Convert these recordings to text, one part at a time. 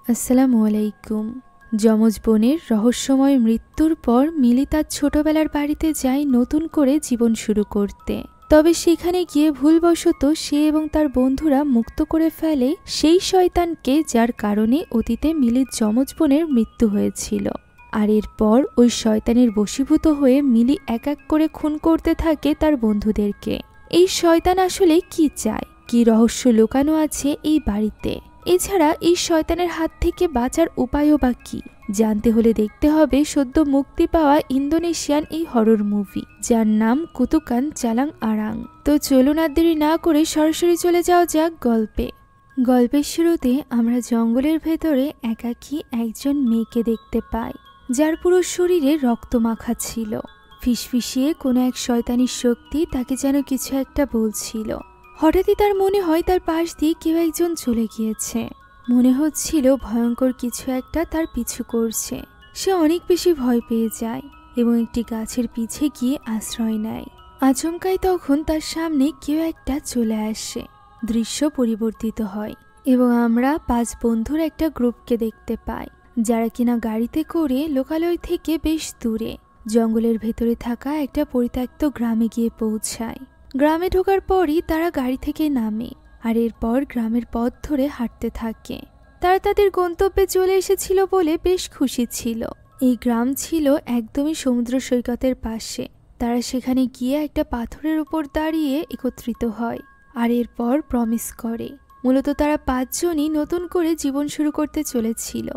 আসসালামু আলাইকুম। যমজ বোনের রহস্যময় মৃত্যুর পর মিলি তার ছোটবেলার বাড়িতে যায় নতুন করে জীবন শুরু করতে। তবে সেখানে গিয়ে ভুলবশত সে এবং তার বন্ধুরা মুক্ত করে ফেলে সেই শয়তানকে, যার কারণে অতীতে মিলির যমজ বোনের মৃত্যু হয়েছিল। আর এরপর ওই শয়তানের বশীভূত হয়ে মিলি এক এক করে খুন করতে থাকে তার বন্ধুদেরকে। এই শয়তান আসলে কি চায়, কি রহস্য লুকানো আছে এই বাড়িতে? এছাড়া এই শয়তানের হাত থেকে বাঁচার উপায়ও বা কি, জানতে হলে দেখতে হবে সদ্য মুক্তি পাওয়া ইন্দোনেশিয়ান এই হরর মুভি, যার নাম কুতুকান চালাং আরাং। তো চলুন আর দেরি না করে সরাসরি চলে যাওয়া যাক গল্পে। গল্পের শুরুতে আমরা জঙ্গলের ভেতরে একাকী একজন মেয়েকে দেখতে পাই, যার পুরো শরীরে রক্ত মাখা ছিল। ফিসফিসিয়ে কোনো এক শয়তানি শক্তি তাকে যেন কিছু একটা বলছিল। হঠাৎই তার মনে হয় তার পাশ দিয়ে কেউ একজন চলে গিয়েছে। মনে হচ্ছিল ভয়ঙ্কর কিছু একটা তার পিছু করছে। সে অনেক বেশি ভয় পেয়ে যায় এবং একটি গাছের পিছে গিয়ে আশ্রয় নেয়। আচমকাই তখন তার সামনে কেউ একটা চলে আসে। দৃশ্য পরিবর্তিত হয় এবং আমরা 5 বন্ধুর একটা গ্রুপকে দেখতে পাই, যারা কিনা গাড়িতে করে লোকালয় থেকে বেশ দূরে জঙ্গলের ভেতরে থাকা একটা পরিত্যক্ত গ্রামে গিয়ে পৌঁছায়। গ্রামে ঢোকার পরই তারা গাড়ি থেকে নামে আর এরপর গ্রামের পথ ধরে হাঁটতে থাকে। তারা তাদের গন্তব্যে চলে এসেছিল বলে বেশ খুশি ছিল। এই গ্রাম ছিল একদমই সমুদ্র সৈকতের পাশে। তারা সেখানে গিয়ে একটা পাথরের উপর দাঁড়িয়ে একত্রিত হয় আর এরপর প্রমিস করে। মূলত তারা 5 জনই নতুন করে জীবন শুরু করতে চলেছিল,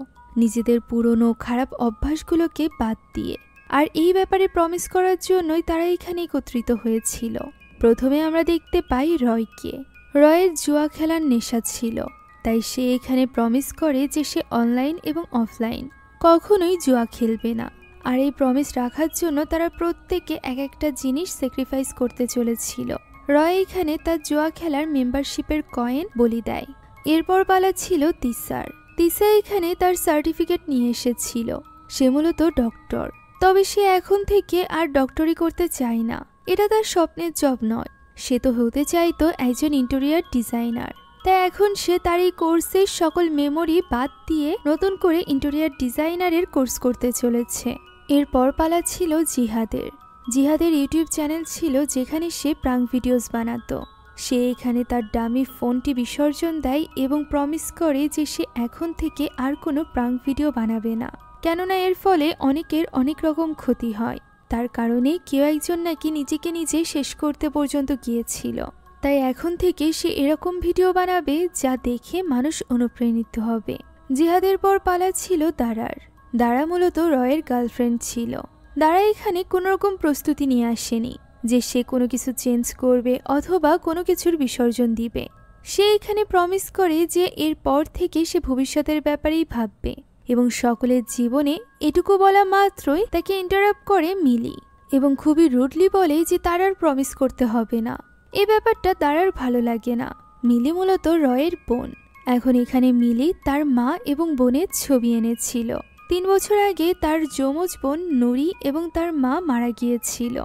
নিজেদের পুরনো খারাপ অভ্যাসগুলোকে বাদ দিয়ে। আর এই ব্যাপারে প্রমিস করার জন্যই তারা এখানে একত্রিত হয়েছিল। প্রথমে আমরা দেখতে পাই রয়কে। রয়ের জুয়া খেলার নেশা ছিল, তাই সে এখানে প্রমিস করে যে সে অনলাইন এবং অফলাইন কখনোই জুয়া খেলবে না। আর এই প্রমিস রাখার জন্য তারা প্রত্যেকে এক একটা জিনিস স্যাক্রিফাইস করতে চলেছিল। রয় এখানে তার জুয়া খেলার মেম্বারশিপের কয়েন বলি দেয়। এরপর পালা ছিল তিসার। তিসা এখানে তার সার্টিফিকেট নিয়ে এসেছিল। সে মূলত ডক্টর, তবে সে এখন থেকে আর ডক্টরি করতে চায় না। এটা তার স্বপ্নের জব নয়, সে তো হতে চাইতো একজন ইন্টেরিয়র ডিজাইনার। তাই এখন সে তার এই কোর্সের সকল মেমোরি বাদ দিয়ে নতুন করে ইন্টেরিয়র ডিজাইনারের কোর্স করতে চলেছে। এরপর পালা ছিল জিহাদের। জিহাদের ইউটিউব চ্যানেল ছিল, যেখানে সে প্রাঙ্ক ভিডিওস বানাতো। সে এখানে তার দামি ফোনটি বিসর্জন দেয় এবং প্রমিস করে যে সে এখন থেকে আর কোনো প্রাঙ্ক ভিডিও বানাবে না, কেননা এর ফলে অনেকের অনেক রকম ক্ষতি হয়। তার কারণে কেউ একজন নাকি নিজেকে নিজে শেষ করতে পর্যন্ত গিয়েছিল। তাই এখন থেকে সে এরকম ভিডিও বানাবে যা দেখে মানুষ অনুপ্রাণিত হবে। জিহাদের পর পালা ছিল দারার। দারা মূলত রয়ের গার্লফ্রেন্ড ছিল। দারা এখানে কোনো রকম প্রস্তুতি নিয়ে আসেনি যে সে কোনো কিছু চেঞ্জ করবে অথবা কোনো কিছুর বিসর্জন দিবে। সে এখানে প্রমিস করে যে এরপর থেকে সে ভবিষ্যতের ব্যাপারেই ভাববে এবং সকলের জীবনে এটুকু বলা মাত্রই তাকে ইন্টারাপ্ট করে মিলি এবং খুবই রুডলি বলে যে তার আর প্রমিস করতে হবে না। এই ব্যাপারটা তার আর ভালো লাগে না। মিলি মূলত রয়ের বোন। এখন এখানে মিলি তার মা এবং বোনের ছবি এনেছিল। 3 বছর আগে তার যমজ বোন নুরি এবং তার মা মারা গিয়েছিল,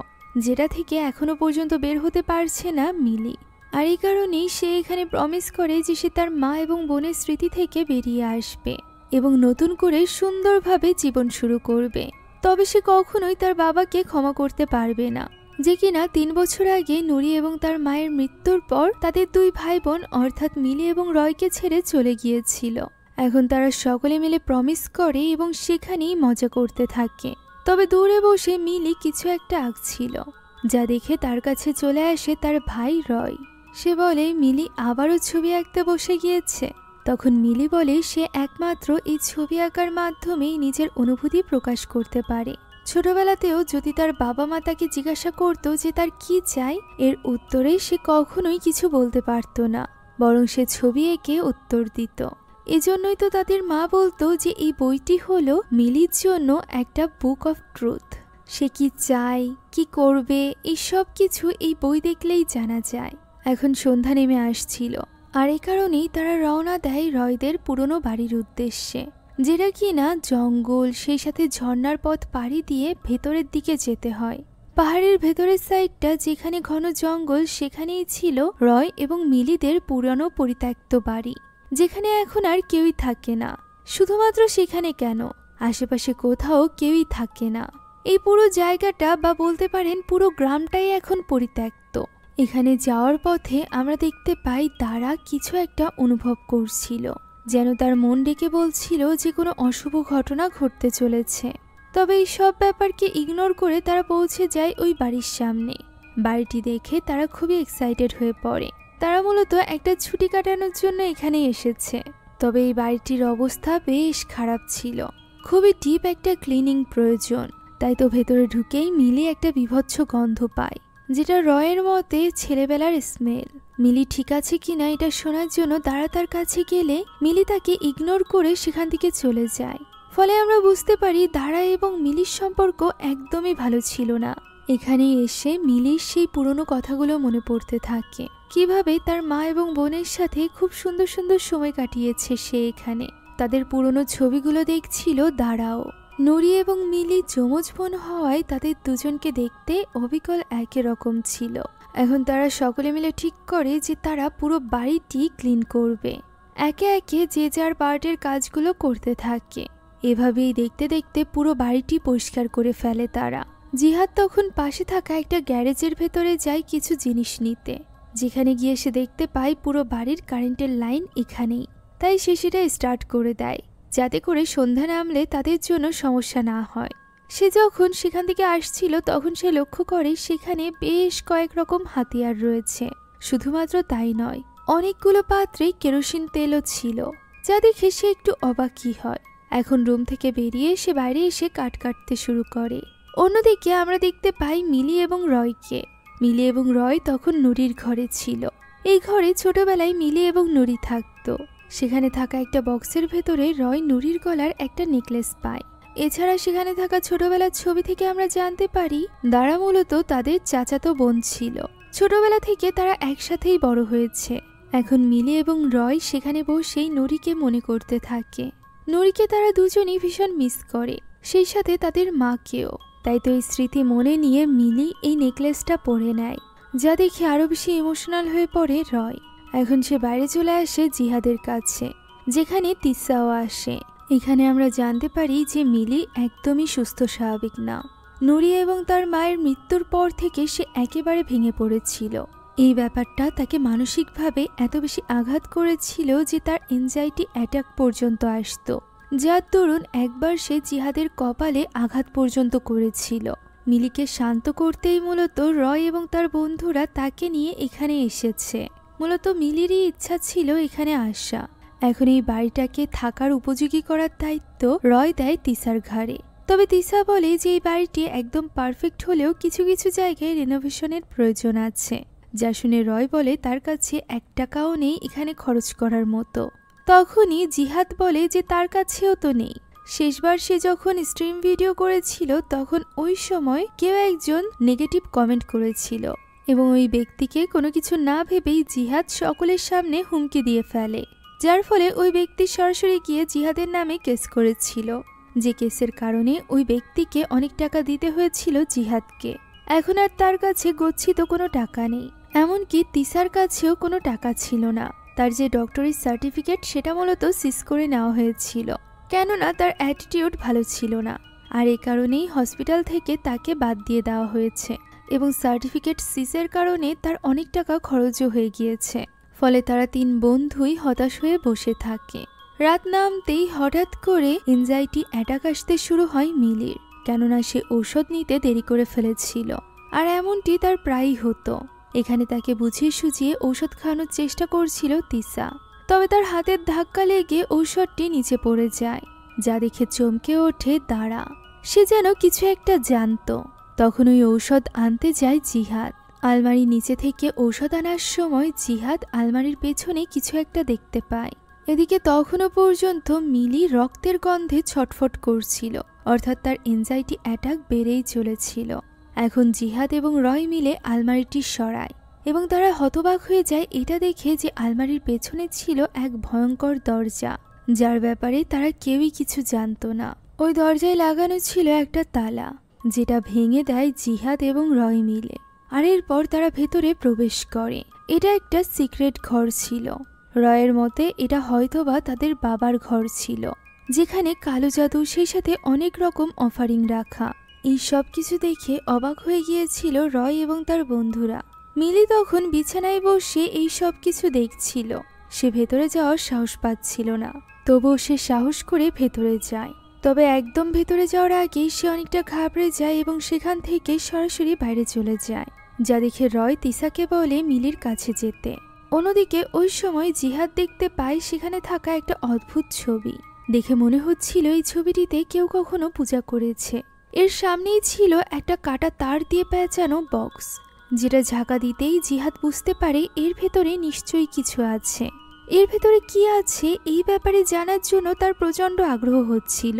যেটা থেকে এখনো পর্যন্ত বের হতে পারছে না মিলি। আর এই কারণেই সে এখানে প্রমিস করে যে সে তার মা এবং বোনের স্মৃতি থেকে বেরিয়ে আসবে এবং নতুন করে সুন্দরভাবে জীবন শুরু করবে। তবে সে কখনোই তার বাবাকে ক্ষমা করতে পারবে না, যে কিনা 3 বছর আগে নুরি এবং তার মায়ের মৃত্যুর পর তাদের 2 ভাই বোন অর্থাৎ মিলি এবং রয়কে ছেড়ে চলে গিয়েছিল। এখন তারা সকলে মিলে প্রমিস করে এবং সেখানেই মজা করতে থাকে। তবে দূরে বসে মিলি কিছু একটা আঁকছিল, যা দেখে তার কাছে চলে আসে তার ভাই রয়। সে বলে মিলি আবারও ছবি আঁকতে বসে গিয়েছে। তখন মিলি বলে সে একমাত্র এই ছবি আঁকার মাধ্যমেই নিজের অনুভূতি প্রকাশ করতে পারে। ছোটবেলাতেও যদি তার বাবা মা তাকে জিজ্ঞাসা করতো যে তার কি চাই, এর উত্তরে সে কখনোই কিছু বলতে পারত না, বরং সে ছবি এঁকে উত্তর দিত। এজন্যই তো তাদের মা বলতো যে এই বইটি হলো মিলির জন্য একটা বুক অফ ট্রুথ। সে কি চায়, কি করবে, এই সব কিছু এই বই দেখলেই জানা যায়। এখন সন্ধ্যা নেমে আসছিল, আর এই কারণেই তারা রওনা দেয় রয়দের পুরনো বাড়ির উদ্দেশ্যে, যেটা কিনা জঙ্গল, সেই সাথে ঝর্ণার পথ পাড়ি দিয়ে ভেতরের দিকে যেতে হয়। পাহাড়ের ভেতরের সাইডটা যেখানে ঘন জঙ্গল, সেখানেই ছিল রয় এবং মিলিদের পুরনো পরিত্যক্ত বাড়ি, যেখানে এখন আর কেউই থাকে না। শুধুমাত্র সেখানে কেন, আশেপাশে কোথাও কেউই থাকে না। এই পুরো জায়গাটা বা বলতে পারেন পুরো গ্রামটাই এখন পরিত্যক্ত। এখানে যাওয়ার পথে আমরা দেখতে পাই দারা কিছু একটা অনুভব করছিল, যেন তার মন ডেকে বলছিল যে কোনো অশুভ ঘটনা ঘটতে চলেছে। তবে এই সব ব্যাপারকে ইগনোর করে তারা পৌঁছে যায় ওই বাড়ির সামনে। বাড়িটি দেখে তারা খুবই এক্সাইটেড হয়ে পড়ে। তারা মূলত একটা ছুটি কাটানোর জন্য এখানে এসেছে। তবে এই বাড়িটির অবস্থা বেশ খারাপ ছিল, খুবই ডিপ একটা ক্লিনিং প্রয়োজন। তাই তো ভেতরে ঢুকেই মিলি একটা বিভৎস গন্ধ পায়, যেটা রয়ের মতে ছেলেবেলার স্মেল। মিলি ঠিক আছে কিনা এটা শোনার জন্য দারা তার কাছে গেলে মিলি তাকে ইগনোর করে সেখান থেকে চলে যায়। ফলে আমরা বুঝতে পারি দারা এবং মিলির সম্পর্ক একদমই ভালো ছিল না। এখানে এসে মিলির সেই পুরনো কথাগুলো মনে পড়তে থাকে, কিভাবে তার মা এবং বোনের সাথে খুব সুন্দর সুন্দর সময় কাটিয়েছে সে এখানে। তাদের পুরনো ছবিগুলো দেখছিল দারাও। নুরি এবং মিলি যমজ বোন হওয়ায় তাদের দুজনকে দেখতে অবিকল একই রকম ছিল। এখন তারা সকলে মিলে ঠিক করে যে তারা পুরো বাড়িটি ক্লিন করবে। একে একে যে যার পার্টের কাজগুলো করতে থাকে। এভাবেই দেখতে দেখতে পুরো বাড়িটি পরিষ্কার করে ফেলে তারা। জিহাদ তখন পাশে থাকা একটা গ্যারেজের ভেতরে যায় কিছু জিনিস নিতে, যেখানে গিয়ে সে দেখতে পায় পুরো বাড়ির কারেন্টের লাইন এখানেই। তাই সে সেটা স্টার্ট করে দেয়, যাতে করে সন্ধ্যা নামলে তাদের জন্য সমস্যা না হয়। সে যখন সেখান থেকে আসছিল তখন সে লক্ষ্য করে সেখানে বেশ কয়েক রকম হাতিয়ার রয়েছে। শুধুমাত্র তাই নয়, অনেকগুলো পাত্রে কেরোসিন তেলও ছিল, যা দেখে সে একটু অবাকই হয়। এখন রুম থেকে বেরিয়ে সে বাইরে এসে কাঠ কাটতে শুরু করে। অন্যদিকে আমরা দেখতে পাই মিলি এবং রয়কে। মিলি এবং রয় তখন নুরির ঘরে ছিল। এই ঘরে ছোটবেলায় মিলি এবং নুরি থাকতো। সেখানে থাকা একটা বক্সের ভেতরে রয় নুরির গলার একটা নেকলেস পায়। এছাড়া সেখানে থাকা ছোটবেলার ছবি থেকে আমরা জানতে পারি দারা মূলত তাদের চাচাতো বোন ছিল। ছোটবেলা থেকে তারা একসাথেই বড় হয়েছে। এখন মিলি এবং রয় সেখানে বসেই নুরিকে মনে করতে থাকে। নুরিকে তারা দুজনই ভীষণ মিস করে, সেই সাথে তাদের মাকেও। তাই তো এই স্মৃতি মনে নিয়ে মিলি এই নেকলেসটা পরে নেয়, যা দেখে আরো বেশি ইমোশনাল হয়ে পড়ে রয়। এখন সে বাইরে চলে আসে জিহাদের কাছে, যেখানে তিসাও আসে। এখানে আমরা জানতে পারি যে মিলি একদমই সুস্থ স্বাভাবিক না। নুরি এবং তার মায়ের মৃত্যুর পর থেকে সে একেবারে ভেঙে পড়েছিল। এই ব্যাপারটা তাকে মানসিকভাবে এত বেশি আঘাত করেছিল যে তার এনজাইটি অ্যাটাক পর্যন্ত আসতো, যার দরুন একবার সে জিহাদের কপালে আঘাত পর্যন্ত করেছিল। মিলিকে শান্ত করতেই মূলত রয় এবং তার বন্ধুরা তাকে নিয়ে এখানে এসেছে। মূলত মিলিরই ইচ্ছা ছিল এখানে আসা। এখন এই বাড়িটাকে থাকার উপযোগী করার দায়িত্ব রয় দেয় তিসার ঘাড়ে। তবে তিসা বলে যে এই বাড়িটি একদম পারফেক্ট হলেও কিছু কিছু জায়গায় রেনোভেশনের প্রয়োজন আছে, যা শুনে রয় বলে তার কাছে 1 টাকাও নেই এখানে খরচ করার মতো। তখনই জিহাদ বলে যে তার কাছেও তো নেই। শেষবার সে যখন স্ট্রিম ভিডিও করেছিল তখন ওই সময় কেউ একজন নেগেটিভ কমেন্ট করেছিল এবং ওই ব্যক্তিকে কোনো কিছু না ভেবেই জিহাদ সকলের সামনে হুমকি দিয়ে ফেলে, যার ফলে ওই ব্যক্তি সরাসরি গিয়ে জিহাদের নামে কেস করেছিল, যে কেসের কারণে ওই ব্যক্তিকে অনেক টাকা দিতে হয়েছিল জিহাদকে। এখন আর তার কাছে গচ্ছিত কোনো টাকা নেই, এমনকি তিসার কাছেও কোনো টাকা ছিল না। তার যে ডক্টরের সার্টিফিকেট সেটা মূলত সিজ করে নেওয়া হয়েছিল, কেননা তার অ্যাটিটিউড ভালো ছিল না। আর এই কারণেই হসপিটাল থেকে তাকে বাদ দিয়ে দেওয়া হয়েছে এবং সার্টিফিকেট সিজের কারণে তার অনেক টাকা খরচও হয়ে গিয়েছে। ফলে তারা 3 বন্ধুই হতাশ হয়ে বসে থাকে। রাত নামতেই হঠাৎ করে এনজাইটি অ্যাটাক আসতে শুরু হয় মিলির, কেননা সে ঔষধ নিতে দেরি করে ফেলেছিল। আর এমনটি তার প্রায়ই হতো। এখানে তাকে বুঝিয়ে সুঝিয়ে ঔষধ খাওয়ানোর চেষ্টা করছিল তিসা, তবে তার হাতের ধাক্কা লেগে ঔষধটি নিচে পড়ে যায়, যা দেখে চমকে ওঠে দারা। সে যেন কিছু একটা জানতো। তখন ওই ঔষধ আনতে যায় জিহাদ। আলমারির নিচে থেকে ঔষধ আনার সময় জিহাদ আলমারির পেছনে কিছু একটা দেখতে পায়। এদিকে তখনও পর্যন্ত মিলি রক্তের গন্ধে ছটফট করছিল, অর্থাৎ তার এনজাইটি অ্যাটাক বেড়েই চলেছিল। এখন জিহাদ এবং রয় মিলে আলমারিটি সরায় এবং তারা হতবাক হয়ে যায় এটা দেখে যে আলমারির পেছনে ছিল এক ভয়ঙ্কর দরজা, যার ব্যাপারে তারা কেউই কিছু জানতো না। ওই দরজায় লাগানো ছিল একটা তালা, যেটা ভেঙে দেয় জিহাদ এবং রয় মিলে। আর এরপর তারা ভেতরে প্রবেশ করে। এটা একটা সিক্রেট ঘর ছিল। রয়ের মতে এটা হয়তোবা তাদের বাবার ঘর ছিল। যেখানে কালো জাদু সেই সাথে অনেক রকম অফারিং রাখা। এই সব কিছু দেখে অবাক হয়ে গিয়েছিল রয় এবং তার বন্ধুরা। মিলি তখন বিছানায় বসে এই সব কিছু দেখছিল। সে ভেতরে যাওয়ার সাহস পাচ্ছিল না, তবুও সে সাহস করে ভেতরে যায়। তবে একদম ভেতরে যাওয়ার আগেই সে অনেকটা ঘাবড়ে যায় এবং সেখান থেকে সরাসরি বাইরে চলে যায়, যা দেখে রয় তিসাকে বলে মিলির কাছে যেতে। অন্যদিকে ওই সময় জিহাদ দেখতে পায় সেখানে থাকা একটা অদ্ভুত ছবি। দেখে মনে হচ্ছিল এই ছবিটিতে কেউ কখনো পূজা করেছে। এর সামনেই ছিল একটা কাটা তার দিয়ে পেঁচানো বক্স, যেটা ঝাঁকা দিতেই জিহাদ বুঝতে পারে এর ভেতরে নিশ্চয়ই কিছু আছে। এর ভেতরে কি আছে এই ব্যাপারে জানার জন্য তার প্রচণ্ড আগ্রহ হচ্ছিল,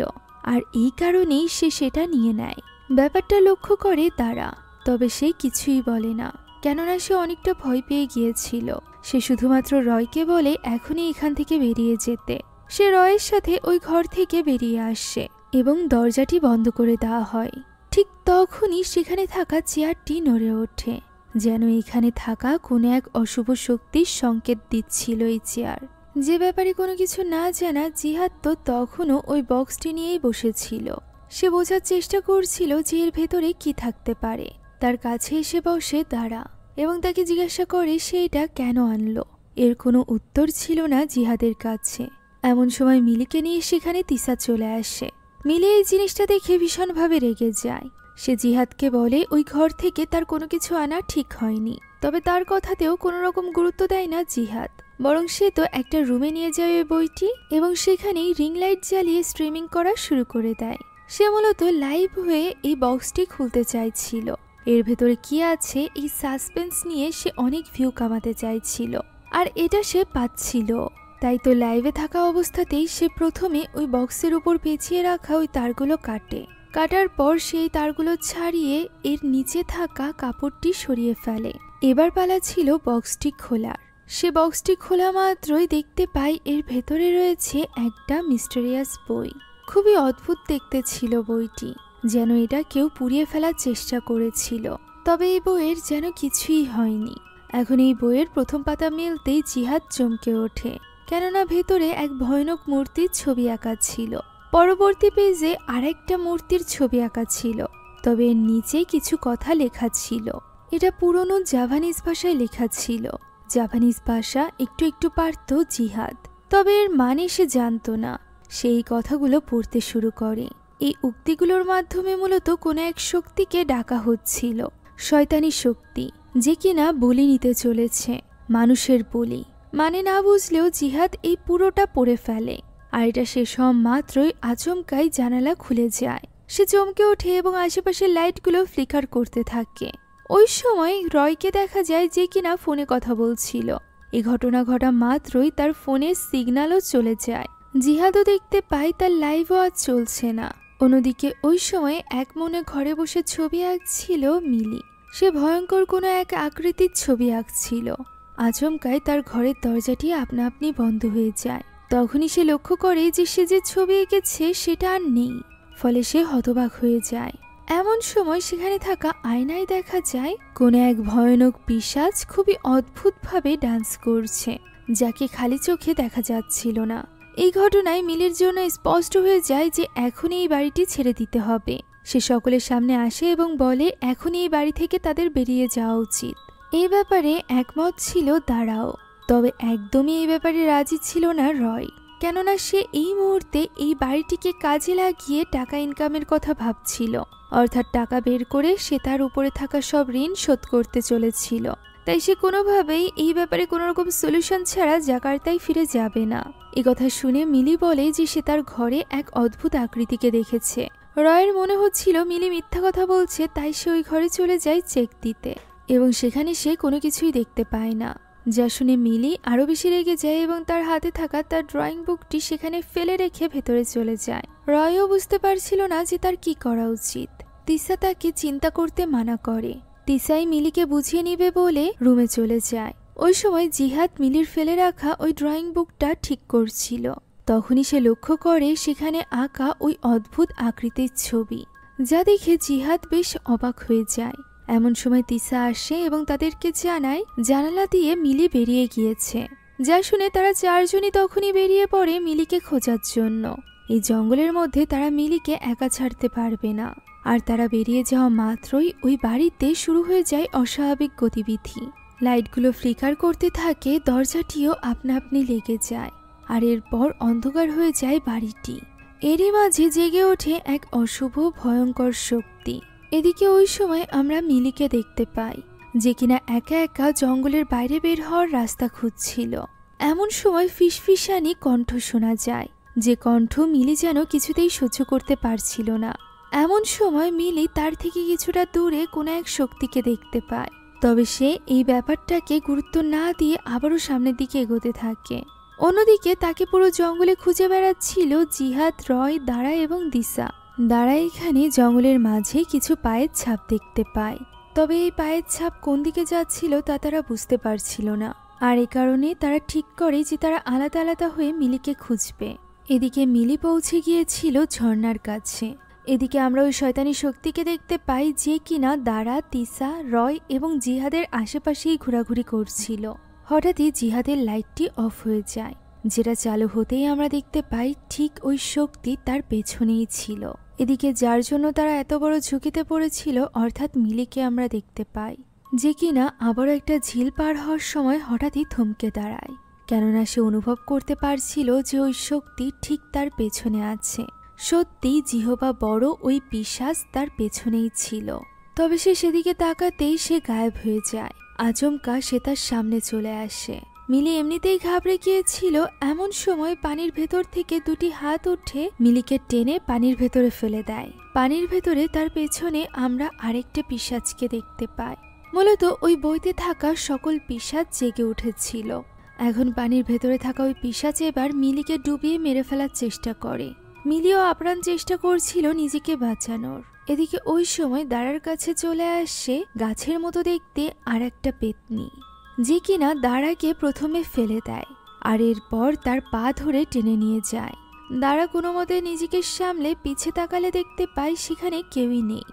আর এই কারণেই সে সেটা নিয়ে নেয়। ব্যাপারটা লক্ষ্য করে তারা, তবে সে কিছুই বলে না, কেননা সে অনেকটা ভয় পেয়ে গিয়েছিল। সে শুধুমাত্র রয়কে বলে এখনই এখান থেকে বেরিয়ে যেতে। সে রয়ের সাথে ওই ঘর থেকে বেরিয়ে আসে এবং দরজাটি বন্ধ করে দেওয়া হয়। ঠিক তখনই সেখানে থাকা চেয়ারটি নড়ে ওঠে, যেন এখানে থাকা কোনো এক অশুভ শক্তির সংকেত দিচ্ছিল এই চেয়ার। যে ব্যাপারে কোনো কিছু না জানা জিহাদ তো তখনও ওই বক্সটি নিয়েই বসেছিল। সে বোঝার চেষ্টা করছিল যে এর ভেতরে কি থাকতে পারে। তার কাছে এসে বসে দাঁড়া এবং তাকে জিজ্ঞাসা করে সে এটা কেন আনলো। এর কোনো উত্তর ছিল না জিহাদের কাছে। এমন সময় মিলিকে নিয়ে সেখানে তিসা চলে আসে। মিলি এই জিনিসটা দেখে ভীষণভাবে রেগে যায়। সে জিহাদকে বলে ওই ঘর থেকে তার কোনো কিছু আনা ঠিক হয়নি। তবে তার কথাতেও কোনো রকম গুরুত্ব দেয় না জিহাদ, বরং সে তো একটা রুমে নিয়ে যায় ওই বইটি এবং সেখানেই রিং লাইট জ্বালিয়ে স্ট্রিমিং করা শুরু করে দেয়। সে মূলত লাইভ হয়ে এই বক্সটি খুলতে চাইছিল। এর ভেতরে কি আছে এই সাসপেন্স নিয়ে সে অনেক ভিউ কামাতে চাইছিল, আর এটা সে পাচ্ছিল। তাই তো লাইভে থাকা অবস্থাতেই সে প্রথমে ওই বক্সের উপর পেঁচিয়ে রাখা ওই তারগুলো কাটার পর সেই তারগুলো ছাড়িয়ে এর নিচে থাকা কাপড়টি সরিয়ে ফেলে। এবার পালা ছিল বক্সটি খোলার। সে বক্সটি খোলা মাত্রই দেখতে পায় এর ভেতরে রয়েছে একটা মিস্টেরিয়াস বই। খুবই অদ্ভুত দেখতে ছিল বইটি, যেন এটা কেউ পুড়িয়ে ফেলার চেষ্টা করেছিল। তবে এই বইয়ের যেন কিছুই হয়নি। এখন এই বইয়ের প্রথম পাতা মেলতেই জিহাদ চমকে ওঠে, কেননা ভেতরে এক ভয়ানক মূর্তির ছবি আঁকা ছিল। পরবর্তী পেজে আরেকটা মূর্তির ছবি আঁকা ছিল, তবে এর নিচে কিছু কথা লেখা ছিল। এটা পুরনো জাভানিজ ভাষায় লেখা ছিল। জাভানিজ ভাষা একটু একটু পারত জিহাদ, তবে এর মানে সে জানত না। সেই কথাগুলো পড়তে শুরু করে। এই উক্তিগুলোর মাধ্যমে মূলত কোনো এক শক্তিকে ডাকা হচ্ছিল, শয়তানি শক্তি, যে কিনা বলি নিতে চলেছে, মানুষের বলি। মানে না বুঝলেও জিহাদ এই পুরোটা পড়ে ফেলে, আর এটা শেষ হওয়া মাত্রই আচমকাই জানালা খুলে যায়। সে চমকে ওঠে এবং আশেপাশের লাইটগুলো ফ্লিকার করতে থাকে। ওই সময় রয়কে দেখা যায় যে কিনা ফোনে কথা বলছিল। এই ঘটনা ঘটা মাত্রই তার ফোনের সিগন্যালও চলে যায়। জিহাদও দেখতে পায় তার লাইভ ওয়াচ চলছে না। অন্যদিকে ওই সময় এক মনে ঘরে বসে ছবি আঁকছিল মিলি। সে ভয়ঙ্কর কোনো এক আকৃতির ছবি আঁকছিল। আচমকায় তার ঘরের দরজাটি আপনা আপনি বন্ধ হয়ে যায়। তখনই সে লক্ষ্য করে যে সে যে ছবি এঁকেছে সেটা আর নেই। ফলে সে হতবাক হয়ে যায়। এমন সময় সেখানে থাকা আয়নায় দেখা যায় কোনো এক ভয়ানক পিশাচ খুবই অদ্ভুতভাবে ডান্স করছে, যাকে খালি চোখে দেখা যাচ্ছিল না। এই ঘটনায় মিলির জন্য স্পষ্ট হয়ে যায় যে এখনই এই বাড়িটি ছেড়ে দিতে হবে। সে সকলের সামনে আসে এবং বলে এখনই এই বাড়ি থেকে তাদের বেরিয়ে যাওয়া উচিত। এই ব্যাপারে একমত ছিল দাঁড়াও, তবে একদমই এই ব্যাপারে রাজি ছিল না রয়, কেননা সে এই মুহূর্তে এই বাড়িটিকে কাজে লাগিয়ে টাকা ইনকামের কথা ভাবছিল। অর্থাৎ টাকা বের করে সে তার উপরে থাকা সব ঋণ শোধ করতে চলেছিল। তাই সে কোনোভাবেই এই ব্যাপারে কোনো রকম সলিউশন ছাড়া জাকার্তায় ফিরে যাবে না। এই কথা শুনে মিলি বলে যে সে তার ঘরে এক অদ্ভুত আকৃতিকে দেখেছে। রয়ের মনে হচ্ছিল মিলি মিথ্যা কথা বলছে, তাই সে ওই ঘরে চলে যায় চেক দিতে এবং সেখানে সে কোনো কিছুই দেখতে পায় না। যা শুনে মিলি আরো বেশি রেগে যায় এবং তার হাতে থাকা তার ড্রয়িং বুকটি সেখানে ফেলে রেখে ভেতরে চলে যায়। রয়ও বুঝতে পারছিল না যে তার কি করা উচিত। তিসা তাকে চিন্তা করতে মানা করে। তিসাই মিলিকে বুঝিয়ে নিবে বলে রুমে চলে যায়। ওই সময় জিহাদ মিলির ফেলে রাখা ওই ড্রয়িং বুকটা ঠিক করছিল। তখনই সে লক্ষ্য করে সেখানে আঁকা ওই অদ্ভুত আকৃতির ছবি, যা দেখে জিহাদ বেশ অবাক হয়ে যায়। এমন সময় তিসা আসে এবং তাদেরকে জানায় জানালা দিয়ে মিলি বেরিয়ে গিয়েছে। যা শুনে তারা চারজনই তখনই বেরিয়ে পড়ে মিলিকে খোঁজার জন্য। এই জঙ্গলের মধ্যে তারা মিলিকে একা ছাড়তে পারবে না। আর তারা বেরিয়ে যাওয়া মাত্রই ওই বাড়িতে শুরু হয়ে যায় অস্বাভাবিক গতিবিধি। লাইটগুলো ফ্লিকার করতে থাকে, দরজাটিও আপনা আপনি লেগে যায়, আর এরপর অন্ধকার হয়ে যায় বাড়িটি। এরই মাঝে জেগে ওঠে এক অশুভ ভয়ঙ্কর শক্তি। এদিকে ওই সময় আমরা মিলিকে দেখতে পাই, যে কিনা একা একা জঙ্গলের বাইরে বের হওয়ার রাস্তা খুঁজছিল। এমন সময় ফিসফিসানি কণ্ঠ শোনা যায়, যে কণ্ঠ মিলি যেন কিছুতেই সহ্য করতে পারছিল না। এমন সময় মিলি তার থেকে কিছুটা দূরে কোনো এক শক্তিকে দেখতে পায়, তবে সে এই ব্যাপারটাকে গুরুত্ব না দিয়ে আবারও সামনের দিকে এগোতে থাকে। অন্যদিকে তাকে পুরো জঙ্গলে খুঁজে বেড়াচ্ছিল জিহাদ, রয়, দাঁড়া এবং দিশা। দাঁড়া এখানে জঙ্গলের মাঝে কিছু পায়ের ছাপ দেখতে পায়, তবে এই পায়ের ছাপ কোন দিকে যাচ্ছিল তা তারা বুঝতে পারছিল না। আর এ কারণে তারা ঠিক করে যে তারা আলাদা আলাদা হয়ে মিলিকে খুঁজবে। এদিকে মিলি পৌঁছে গিয়েছিল ঝর্ণার কাছে। এদিকে আমরা ওই শয়তানি শক্তিকে দেখতে পাই, যে কিনা দাঁড়া, তিসা, রয় এবং জিহাদের আশেপাশেই ঘোরাঘুরি করছিল। হঠাৎই জিহাদের লাইটটি অফ হয়ে যায়, যেটা চালু হতেই আমরা দেখতে পাই ঠিক ওই শক্তি তার পেছনেই ছিল। এদিকে যার জন্য তারা এত বড় ঝুঁকিতে পড়েছিল, অর্থাৎ মিলিকে আমরা দেখতে পাই, যে কিনা আবারও একটা ঝিল পার হওয়ার সময় হঠাৎই থমকে দাঁড়ায়, কেননা সে অনুভব করতে পারছিল যে ওই শক্তি ঠিক তার পেছনে আছে। সত্যি জিহবা বড় ওই পিশাচ তার পেছনেই ছিল। তবে সে সেদিকে তাকাতেই সে গায়েব হয়ে যায়। আচমকা সে তার সামনে চলে আসে। মিলি এমনিতেই ঘাবড়ে গিয়েছিল। এমন সময় পানির ভেতর থেকে দুটি হাত উঠে মিলিকে টেনে পানির ভেতরে ফেলে দেয়। পানির ভেতরে তার পেছনে আমরা আরেকটা পিশাচকে দেখতে পাই। মূলত ওই বইতে থাকা সকল পিশাচ জেগে উঠেছিল। এখন পানির ভেতরে থাকা ওই পিশাচ এবার মিলিকে ডুবিয়ে মেরে ফেলার চেষ্টা করে। মিলিও আপ্রাণ চেষ্টা করছিল নিজেকে বাঁচানোর। এদিকে ওই সময় দাঁড়ার কাছে চলে আসে গাছের মতো দেখতে আর একটা পেতনি, যে কিনা দাঁড়াকে প্রথমে ফেলে দেয় আর এরপর তার পা ধরে টেনে নিয়ে যায়। দাঁড়া কোনো মতে নিজেকে সামলে পিছে তাকালে দেখতে পায় সেখানে কেউই নেই।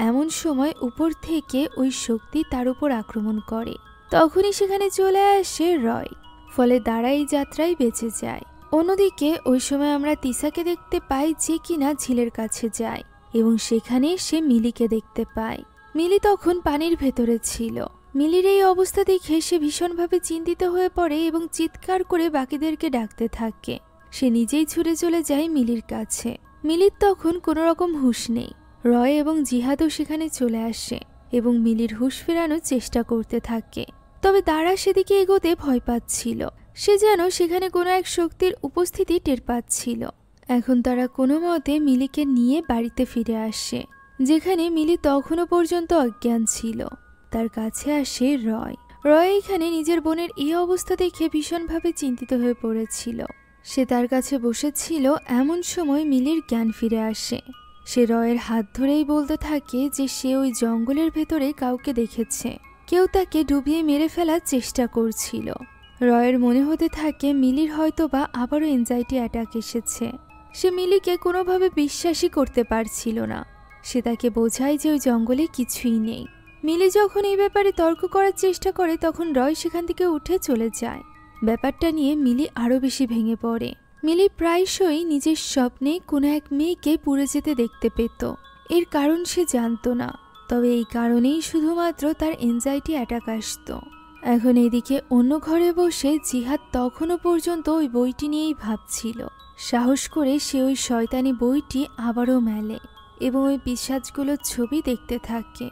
এমন সময় উপর থেকে ওই শক্তি তার উপর আক্রমণ করে। তখনই সেখানে চলে আসে রয়, ফলে দাঁড়া এই যাত্রায় বেঁচে যায়। অন্যদিকে ওই সময় আমরা তিসাকে দেখতে পাই, যে কিনা ঝিলের কাছে যায় এবং সেখানে সে মিলিকে দেখতে পায়। মিলি তখন পানির ভেতরে ছিল। মিলির এই অবস্থা দেখে সে ভীষণভাবে চিন্তিত হয়ে পড়ে এবং চিৎকার করে বাকিদেরকে ডাকতে থাকে। সে নিজেই ছুটে চলে যায় মিলির কাছে। মিলির তখন কোনো রকম হুঁশ নেই। রয় এবং জিহাদও সেখানে চলে আসে এবং মিলির হুঁশ ফেরানোর চেষ্টা করতে থাকে। তবে দাঁড়া সেদিকে এগোতে ভয় পাচ্ছিল। সে যেন সেখানে কোনো এক শক্তির উপস্থিতি টের পাচ্ছিল। এখন তারা কোনো মতে মিলিকে নিয়ে বাড়িতে ফিরে আসে, যেখানে মিলি তখনও পর্যন্ত অজ্ঞান ছিল। তার কাছে আসে রয়। রয় এখানে নিজের বোনের এই অবস্থা দেখে ভীষণভাবে চিন্তিত হয়ে পড়েছিল। সে তার কাছে বসেছিল। এমন সময় মিলির জ্ঞান ফিরে আসে। সে রয়ের হাত ধরেই বলতে থাকে যে সে ওই জঙ্গলের ভেতরে কাউকে দেখেছে, কেউ তাকে ডুবিয়ে মেরে ফেলার চেষ্টা করছিল। রয়ের মনে হতে থাকে মিলির হয়তোবা আবারও এনজাইটি অ্যাটাক এসেছে। সে মিলিকে কোনোভাবে বিশ্বাসই করতে পারছিল না। সে তাকে বোঝায় যে ওই জঙ্গলে কিছুই নেই। মিলি যখন এই ব্যাপারে তর্ক করার চেষ্টা করে, তখন রয় সেখান থেকে উঠে চলে যায়। ব্যাপারটা নিয়ে মিলি আরও বেশি ভেঙে পড়ে। মিলি প্রায়শই নিজের স্বপ্নে কোনো এক মেয়েকে পুড়ে যেতে দেখতে পেত। এর কারণ সে জানত না, তবে এই কারণেই শুধুমাত্র তার এনজাইটি অ্যাটাক আসত। এখন এদিকে অন্য ঘরে বসে জিহাদ তখনও পর্যন্ত ওই বইটি নিয়েই ভাবছিল। সাহস করে সে ওই শয়তানি বইটি আবারও মেলে এবং ওই পিশাচগুলোর ছবি দেখতে থাকে।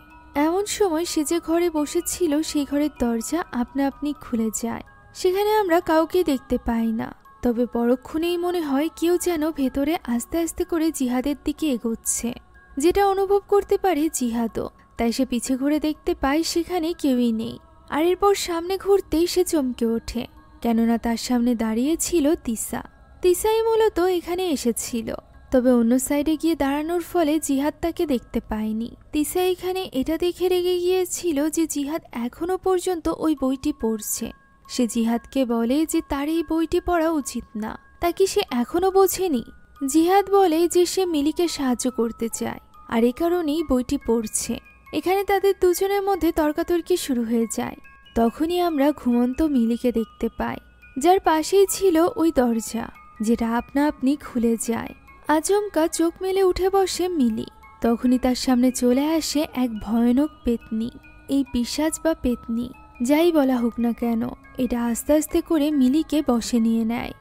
এমন সময় সে যে ঘরে বসেছিল সেই ঘরের দরজা আপনা আপনি খুলে যায়। সেখানে আমরা কাউকে দেখতে পাই না, তবে পরক্ষণেই মনে হয় কেউ যেন ভেতরে আস্তে আস্তে করে জিহাদের দিকে এগোচ্ছে, যেটা অনুভব করতে পারে জিহাদও। তাই সে পিছে ঘুরে দেখতে পায় সেখানে কেউই নেই। আর এরপর সামনে ঘুরতেই সে চমকে ওঠে, কেননা তার সামনে দাঁড়িয়ে ছিল তিসা। তিসাই মূলত এখানে এসেছিল, তবে অন্য সাইডে গিয়ে দাঁড়ানোর ফলে জিহাদ তাকে দেখতে পায়নি। তিসা এখানে এটা দেখে রেগে গিয়েছিল যে জিহাদ এখনো পর্যন্ত ওই বইটি পড়ছে। সে জিহাদকে বলে যে তার এই বইটি পড়া উচিত না। তা কি সে এখনো বোঝেনি? জিহাদ বলে যে সে মিলিকে সাহায্য করতে চায়, আর এ কারণেই বইটি পড়ছে। এখানে তাদের দুজনের মধ্যে তর্কাতর্কি শুরু হয়ে যায়। তখনই আমরা ঘুমন্ত মিলিকে দেখতে পাই, যার পাশেই ছিল ওই দরজা, যেটা আপনা আপনি খুলে যায়। আচমকা চোখ মেলে উঠে বসে মিলি। তখনই তার সামনে চলে আসে এক ভয়ানক পেতনি। এই পিশাচ বা পেতনি যাই বলা হোক না কেন, এটা আস্তে আস্তে করে মিলিকে বশে নিয়ে নেয়।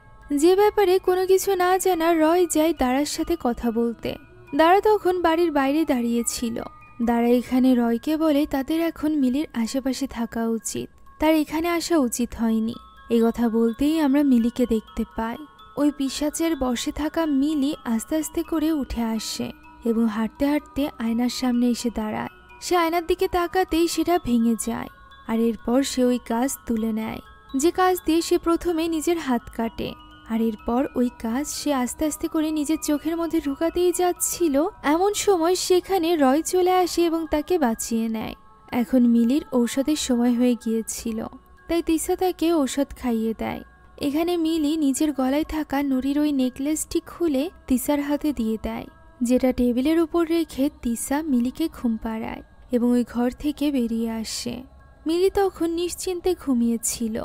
যে ব্যাপারে কোনো কিছু না জানা রয় যায় দাঁড়ার সাথে কথা বলতে। দাঁড়া তখন বাড়ির বাইরে দাঁড়িয়েছিল। দাঁড়া এখানে রয়কে বলে তাদের এখন মিলির আশেপাশে থাকা উচিত, তার এখানে আসা উচিত হয়নি। এই কথা বলতেই আমরা মিলিকে দেখতে পাই। ওই পিশাচের বশে থাকা মিলি আস্তে আস্তে করে উঠে আসে এবং হাঁটতে হাঁটতে আয়নার সামনে এসে দাঁড়ায়। সে আয়নার দিকে তাকাতেই সেটা ভেঙে যায়, আর এরপর সে ওই কাজ তুলে নেয়, যে কাজ দিয়ে সে প্রথমে নিজের হাত কাটে। আর এরপর ওই কাজ সে আস্তে আস্তে করে নিজের চোখের মধ্যে ঢুকাতেই যাচ্ছিল, এমন সময় সেখানে রয় চলে আসে এবং তাকে বাঁচিয়ে নেয়। এখন মিলির ঔষধের সময় হয়ে গিয়েছিল, তাই তিসা তাকে ঔষধ খাইয়ে দেয়। এখানে মিলি নিজের গলায় থাকা নুরির ওই নেকলেসটি খুলে তিসার হাতে দিয়ে দেয়, যেটা টেবিলের উপর রেখে তিসা মিলিকে ঘুম পাড়ায় এবং ওই ঘর থেকে বেরিয়ে আসে। মিলি তখন নিশ্চিন্তে ঘুমিয়েছিল।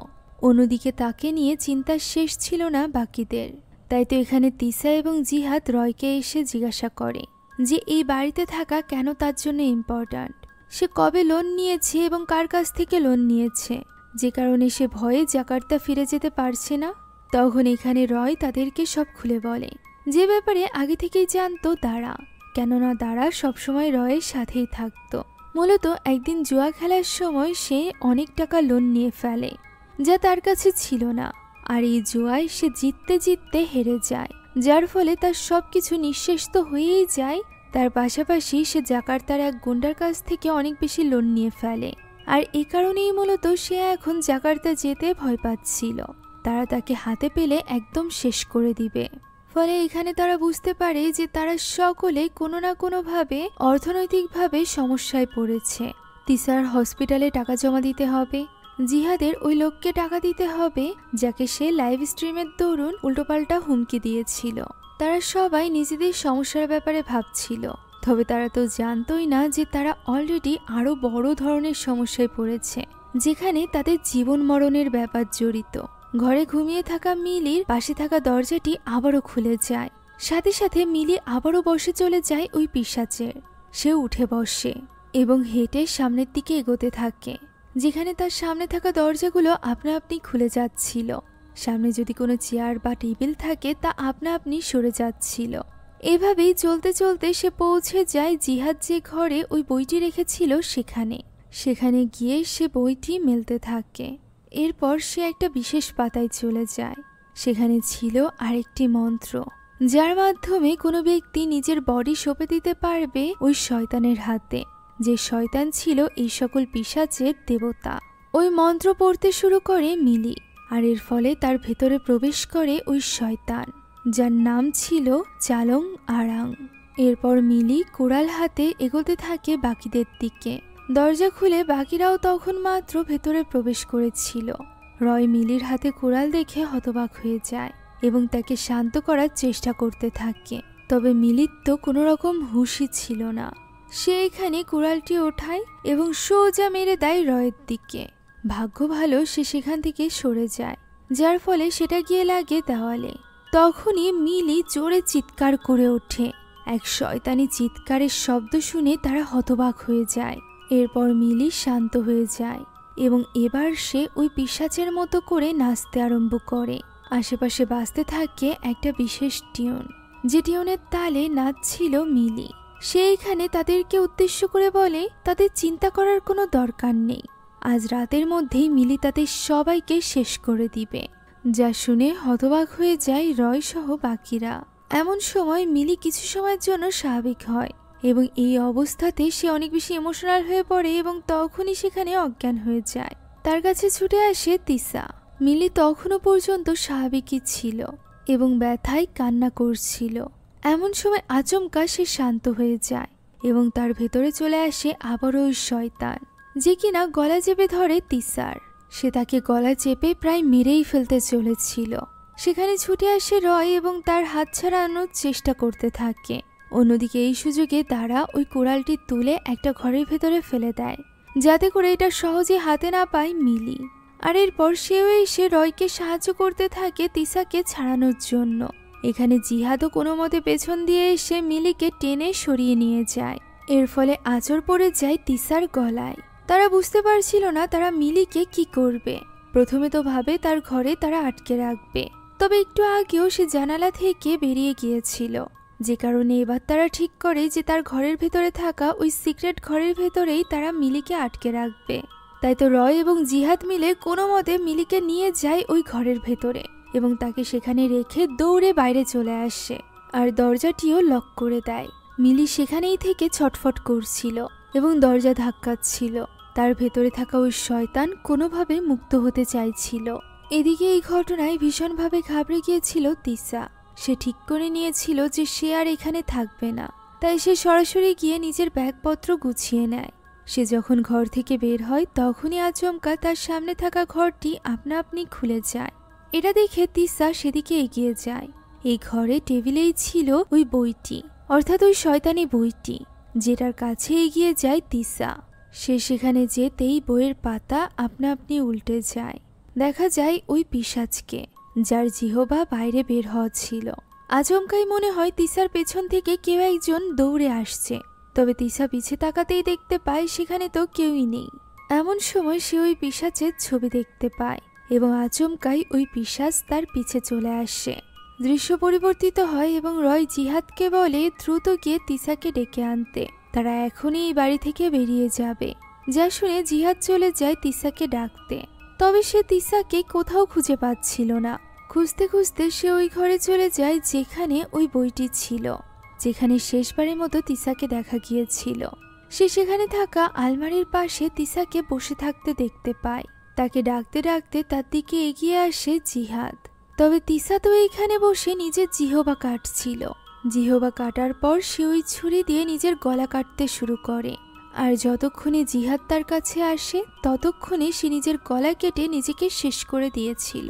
অন্যদিকে তাকে নিয়ে চিন্তার শেষ ছিল না বাকিদের। তাই তো এখানে তিসা এবং জিহাদ রয়কে এসে জিজ্ঞাসা করে যে এই বাড়িতে থাকা কেন তার জন্য ইম্পর্ট্যান্ট, সে কবে লোন নিয়েছে এবং কার কাছ থেকে লোন নিয়েছে, যে কারণে সে ভয়ে জাকার্তা ফিরে যেতে পারছে না। তখন এখানে রয় তাদেরকে সব খুলে বলে, যে ব্যাপারে আগে থেকেই জানতো দাঁড়া, কেননা দাঁড়া সবসময় রয়ের সাথেই থাকতো। মূলত একদিন জুয়া খেলার সময় সে অনেক টাকা লোন নিয়ে ফেলে, যা তার কাছে ছিল না। আর এই জুয়ায় সে জিততে জিততে হেরে যায়, যার ফলে তার সবকিছু নিঃশেষ তো হয়েই যায়। তার পাশাপাশি সে জাকার্তার এক গুন্ডার কাছ থেকে অনেক বেশি লোন নিয়ে ফেলে, আর এই কারণেই মূলত সে এখন জাকার্তা যেতে ভয় পাচ্ছিল। তারা তাকে হাতে পেলে একদম শেষ করে দিবে। ফলে এখানে তারা বুঝতে পারে যে তারা সকলে কোনো না কোনোভাবে অর্থনৈতিকভাবে সমস্যায় পড়েছে। তিসার হসপিটালে টাকা জমা দিতে হবে, জিহাদের ওই লোককে টাকা দিতে হবে যাকে সে লাইভ স্ট্রিমের দরুন উল্টোপাল্টা হুমকি দিয়েছিল। তারা সবাই নিজেদের সমস্যার ব্যাপারে ভাবছিল, তবে তারা তো জানতোই না যে তারা অলরেডি আরো বড় ধরনের সমস্যায় পড়েছে, যেখানে তাদের জীবন মরণের ব্যাপার জড়িত। ঘরে ঘুমিয়ে থাকা মিলির পাশে থাকা দরজাটি আবারও খুলে যায়, সাথে সাথে মিলি আবারও বসে চলে যায় ওই পিশাচের। সে উঠে বসে এবং হেঁটে সামনের দিকে এগোতে থাকে, যেখানে তার সামনে থাকা দরজাগুলো আপনা আপনি খুলে যাচ্ছিল। সামনে যদি কোনো চেয়ার বা টেবিল থাকে তা আপনা আপনি সরে যাচ্ছিল। এভাবেই চলতে চলতে সে পৌঁছে যায় জিহাদ যে ঘরে ওই বইটি রেখেছিল সেখানে গিয়ে সে বইটি মেলতে থাকে। এরপর সে একটা বিশেষ পাতায় চলে যায়। সেখানে ছিল আরেকটি মন্ত্র, যার মাধ্যমে কোনো ব্যক্তি নিজের বডি সঁপে দিতে পারবে ওই শয়তানের হাতে, যে শয়তান ছিল এই সকল পিশাচের দেবতা। ওই মন্ত্র পড়তে শুরু করে মিলি, আর এর ফলে তার ভেতরে প্রবেশ করে ওই শয়তান, যার নাম ছিল চালং আরাং। এরপর মিলি কুড়াল হাতে এগোতে থাকে বাকিদের দিকে। দরজা খুলে বাকিরাও তখন মাত্র ভেতরে প্রবেশ করেছিল। রয় মিলির হাতে কুড়াল দেখে হতবাক হয়ে যায় এবং তাকে শান্ত করার চেষ্টা করতে থাকে, তবে মিলির তো কোনো রকম হুঁশই ছিল না। সে এখানে কুড়ালটি ওঠায় এবং সোজা মেরে দেয় রয়ের দিকে। ভাগ্য ভালো সে সেখান থেকে সরে যায়, যার ফলে সেটা গিয়ে লাগে দেওয়ালে। তখনই মিলি জোরে চিৎকার করে ওঠে। এক শয়তানি চিৎকারের শব্দ শুনে তারা হতবাক হয়ে যায়। এরপর মিলি শান্ত হয়ে যায় এবং এবার সে ওই পিশাচের মতো করে নাচতে আরম্ভ করে। আশেপাশে বাজতে থাকে একটা বিশেষ টিউন, যে টিউনের তালে নাচছিল মিলি। সে এখানে তাদেরকে উদ্দেশ্য করে বলে তাদের চিন্তা করার কোনো দরকার নেই, আজ রাতের মধ্যেই মিলি তাদের সবাইকে শেষ করে দিবে। যা শুনে হতবাক হয়ে যায় রয় সহ বাকিরা। এমন সময় মিলি কিছু সময়ের জন্য স্বাভাবিক হয় এবং এই অবস্থাতে সে অনেক বেশি ইমোশনাল হয়ে পড়ে এবং তখনই সেখানে অজ্ঞান হয়ে যায়। তার কাছে ছুটে আসে তিসা। মিলি তখনও পর্যন্ত স্বাভাবিকই ছিল এবং ব্যথায় কান্না করছিল। এমন সময় আচমকা সে শান্ত হয়ে যায় এবং তার ভেতরে চলে আসে আবারও ওই শয়তান, যে কিনা গলা চেপে ধরে তিসার। সে তাকে গলা চেপে প্রায় মেরেই ফেলতে চলেছিল। সেখানে ছুটে আসে রয় এবং তার হাত ছাড়ানোর চেষ্টা করতে থাকে। অন্যদিকে এই সুযোগে তারা ওই কোড়ালটি তুলে একটা ঘরের ভেতরে ফেলে দেয়, যাতে করে এটা সহজে হাতে না পায় মিলি। আর এরপর সেও এসে রয়কে সাহায্য করতে থাকে তিসাকে ছাড়ানোর জন্য। এখানে জিহাদও কোনো মতে পেছন দিয়ে এসে মিলিকে টেনে সরিয়ে নিয়ে যায়। এর ফলে আঁচড় পড়ে যায় তিসার গলায়। তারা বুঝতে পারছিল না তারা মিলিকে কি করবে। প্রথমে তো ভাবে তার ঘরে তারা আটকে রাখবে, তবে একটু আগেও সে জানালা থেকে বেরিয়ে গিয়েছিল, যে কারণে এবার তারা ঠিক করে যে তার ঘরের ভেতরে থাকা ওই সিক্রেট ঘরের ভেতরেই তারা মিলিকে আটকে রাখবে। তাই তো রয় এবং জিহাদ মিলে কোনো মতে মিলিকে নিয়ে যায় ওই ঘরের ভেতরে এবং তাকে সেখানে রেখে দৌড়ে বাইরে চলে আসে আর দরজাটিও লক করে দেয়। মিলি সেখানেই থেকে ছটফট করছিল এবং দরজা ধাক্কাচ্ছিল। তার ভেতরে থাকা ওই শয়তান কোনোভাবে মুক্ত হতে চাইছিল। এদিকে এই ঘটনায় ভীষণভাবে ঘাবড়ে গিয়েছিল তিসা। সে ঠিক করে নিয়েছিল যে সে আর এখানে থাকবে না, তাই সে সরাসরি গিয়ে নিজের ব্যাগপত্র গুছিয়ে নেয়। সে যখন ঘর থেকে বের হয় তখনই আচমকা তার সামনে থাকা ঘরটি আপনা আপনি খুলে যায়। এটা দেখে তিসা সেদিকে এগিয়ে যায়। এই ঘরে টেবিলেই ছিল ওই বইটি, অর্থাৎ ওই শয়তানি বইটি, যেটার কাছে এগিয়ে যায় তিসা। সে সেখানে যেতেই বইয়ের পাতা আপনা আপনি উল্টে যায়। দেখা যায় ওই পিশাচকে, যার জিহবা বাইরে বের হওয়া ছিল। আচমকাই মনে হয় তিসার পেছন থেকে কেউ একজন দৌড়ে আসছে, তবে তিসা পিছে তাকাতেই দেখতে পায় সেখানে তো কেউই নেই। এমন সময় সে ওই পিশাচের ছবি দেখতে পায় এবং আচমকাই ওই পিশাচ তার পিছে চলে আসে। দৃশ্য পরিবর্তিত হয় এবং রয় জিহাদকে বলে দ্রুত গিয়ে তিসাকে ডেকে আনতে। তারা এখনই এই বাড়ি থেকে বেরিয়ে যাবে। যা শুনে জিহাদ চলে যায় তিসাকে ডাকতে, তবে সে তিসাকে কোথাও খুঁজে পাচ্ছিল না। খুঁজতে খুঁজতে সে ওই ঘরে চলে যায় যেখানে ওই বইটি ছিল, যেখানে শেষবারের মতো তিসাকে দেখা গিয়েছিল। সে সেখানে থাকা আলমারির পাশে তিসাকে বসে থাকতে দেখতে পায়। তাকে ডাকতে ডাকতে তার দিকে এগিয়ে আসে জিহাদ, তবে তিসা তো এইখানে বসে নিজের জিহবা কাটছিল। জিহবা কাটার পর সে ওই ছুরি দিয়ে নিজের গলা কাটতে শুরু করে, আর যতক্ষণে জিহাদ তার কাছে আসে ততক্ষণে সে নিজের গলা কেটে নিজেকে শেষ করে দিয়েছিল।